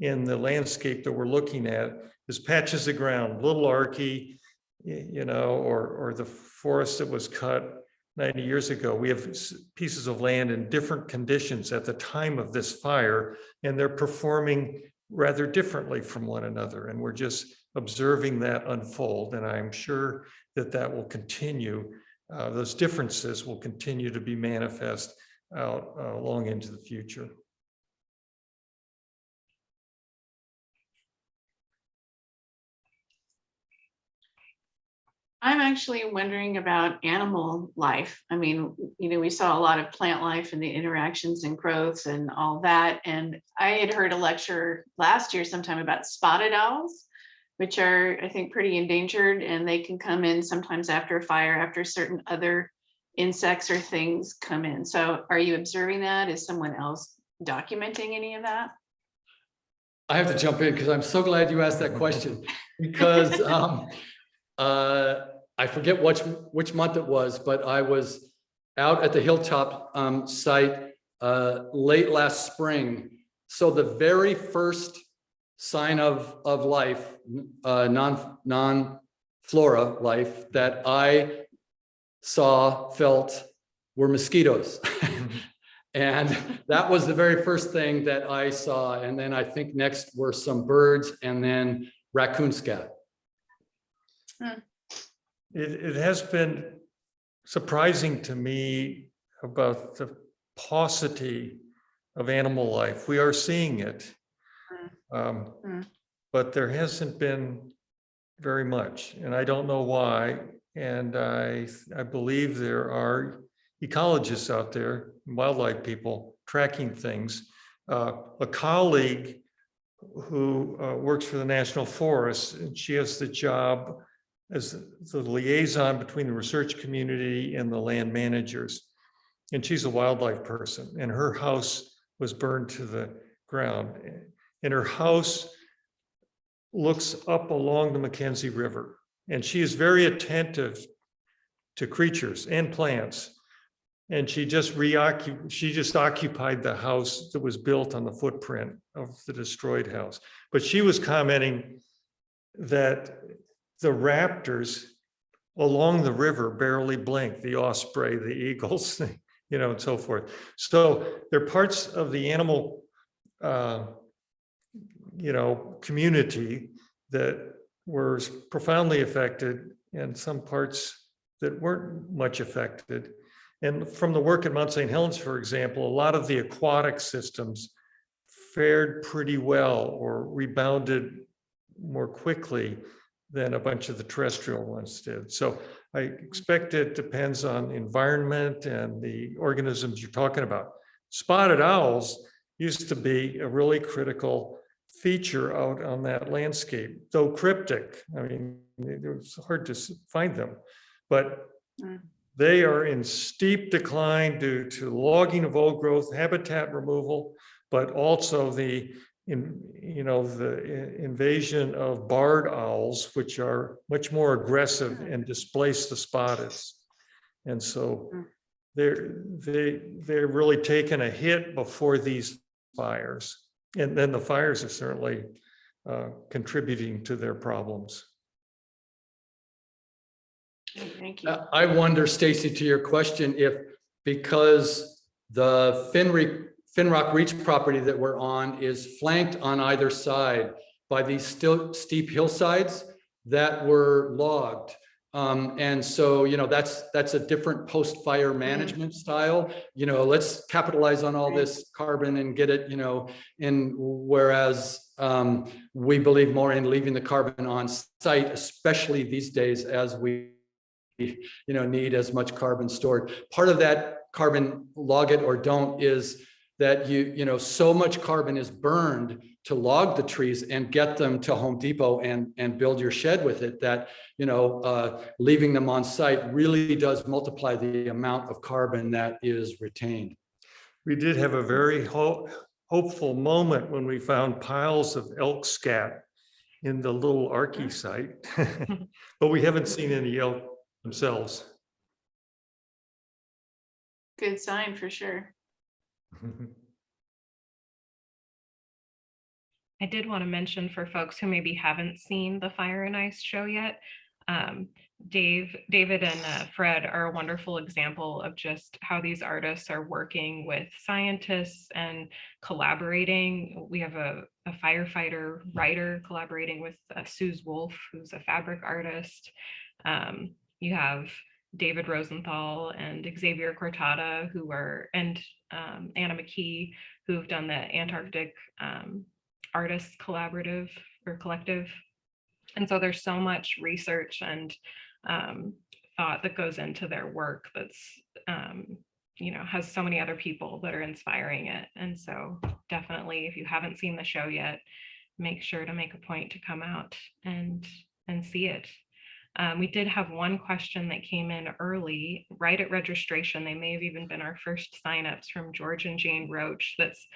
in the landscape that we're looking at is patches of ground, little archy, you know, or the forest that was cut 90 years ago. We have pieces of land in different conditions at the time of this fire, and they're performing rather differently from one another. And we're just observing that unfold. And I'm sure that that will continue. Those differences will continue to be manifest out long into the future. I'm actually wondering about animal life. I mean, you know, we saw a lot of plant life and the interactions and growths and all that. And I had heard a lecture last year sometime about spotted owls, which are, I think, pretty endangered, and they can come in sometimes after a fire, after certain other insects or things come in. So are you observing that? Is someone else documenting any of that? I have to jump in because I'm so glad you asked that question, because I forget which month it was, but I was out at the Hilltop site late last spring. So the very first sign of life, non-flora life that I saw, felt, were mosquitoes. And that was the very first thing that I saw. And then I think next were some birds, and then raccoon scat. It has been surprising to me about the paucity of animal life. We are seeing it, but there hasn't been very much, and I don't know why. And I believe there are ecologists out there, wildlife people, tracking things. A colleague who works for the National Forest, and she has the job as the liaison between the research community and the land managers. And she's a wildlife person, and her house was burned to the ground. And her house looks up along the McKenzie River. And she is very attentive to creatures and plants. And she just occupied the house that was built on the footprint of the destroyed house. But she was commenting that the raptors along the river barely blink, the osprey, the eagles, you know, and so forth. So there are parts of the animal, you know, community that were profoundly affected, and some parts that weren't much affected. And from the work at Mount St. Helens, for example, a lot of the aquatic systems fared pretty well or rebounded more quickly than a bunch of the terrestrial ones did. So I expect it depends on environment and the organisms you're talking about. Spotted owls used to be a really critical feature out on that landscape, though cryptic. I mean, it was hard to find them, but they are in steep decline due to logging of old growth, habitat removal, but also the invasion of barred owls, which are much more aggressive and displace the spotteds. And so they're really taking a hit before these fires. And then the fires are certainly contributing to their problems. Thank you. I wonder, Stacy, to your question, if because the Finrock Reach property that we're on is flanked on either side by these still steep hillsides that were logged. And so, that's a different post-fire management style. Let's capitalize on all this carbon and get it, whereas we believe more in leaving the carbon on site, especially these days as we need as much carbon stored. Part of that carbon, log it or don't, is that so much carbon is burned to log the trees and get them to Home Depot and build your shed with it, that leaving them on site really does multiply the amount of carbon that is retained. We did have a very hopeful moment when we found piles of elk scat in the little Archie site, but we haven't seen any elk themselves. Good sign for sure. I did want to mention for folks who maybe haven't seen the Fire and Ice show yet, David and Fred are a wonderful example of just how these artists are working with scientists and collaborating. We have a firefighter writer collaborating with Suze Wolf, who's a fabric artist. You have David Rosenthal and Xavier Cortada, and Anna McKee, who have done the Antarctic Artists Collaborative or Collective. And so there's so much research and thought that goes into their work that's, has so many other people that are inspiring it. And so definitely, if you haven't seen the show yet, make sure to make a point to come out and see it. We did have one question that came in early, right at registration. They may have even been our first signups, from George and Jane Roach. That's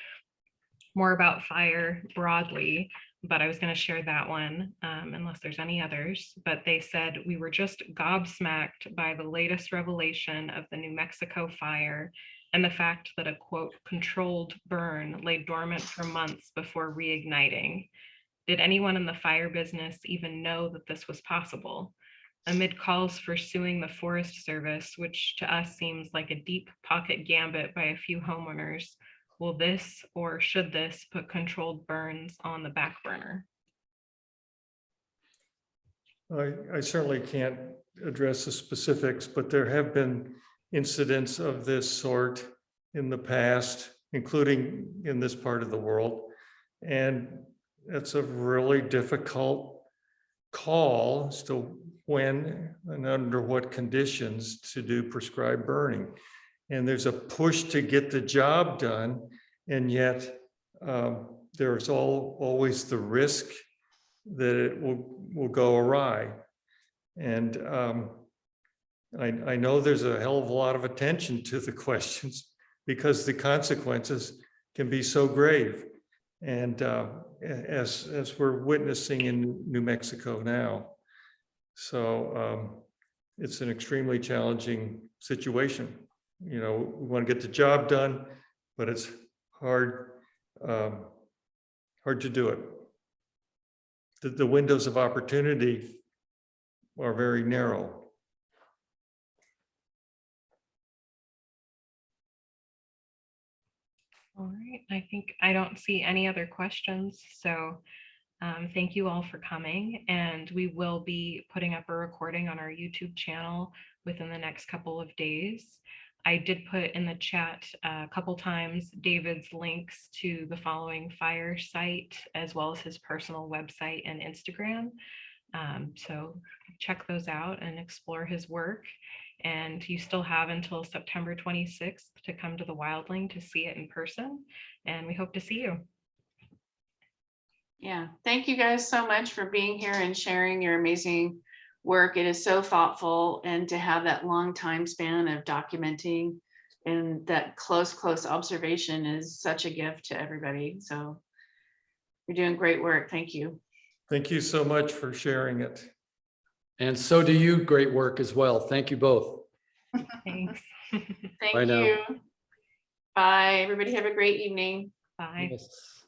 more about fire broadly, but I was going to share that one unless there's any others. But they said, we were just gobsmacked by the latest revelation of the New Mexico fire and the fact that a, quote, controlled burn lay dormant for months before reigniting. Did anyone in the fire business even know that this was possible? Amid calls for suing the Forest Service, which to us seems like a deep pocket gambit by a few homeowners, will this, or should this, put controlled burns on the back burner? I certainly can't address the specifics, but there have been incidents of this sort in the past, including in this part of the world. And it's a really difficult call as to when and under what conditions to do prescribed burning. And there's a push to get the job done, and yet there's always the risk that it will go awry. And I know there's a hell of a lot of attention to the questions because the consequences can be so grave. And as we're witnessing in New Mexico now. So it's an extremely challenging situation. We want to get the job done, but it's hard to do it. The windows of opportunity are very narrow. All right, I think I don't see any other questions. So thank you all for coming, and we will be putting up a recording on our YouTube channel within the next couple of days. I did put in the chat a couple times David's links to the following fire site, as well as his personal website and Instagram. So check those out and explore his work. And you still have until September 26th to come to the Wildling to see it in person. And we hope to see you. Yeah, thank you guys so much for being here and sharing your amazing work. It is so thoughtful, and to have that long time span of documenting and that close observation is such a gift to everybody. So you're doing great work. Thank you. Thank you so much for sharing it. And so do you. Great work as well. Thank you both. Thanks. Thank Bye now. you. Bye, everybody. Have a great evening. Bye. Yes.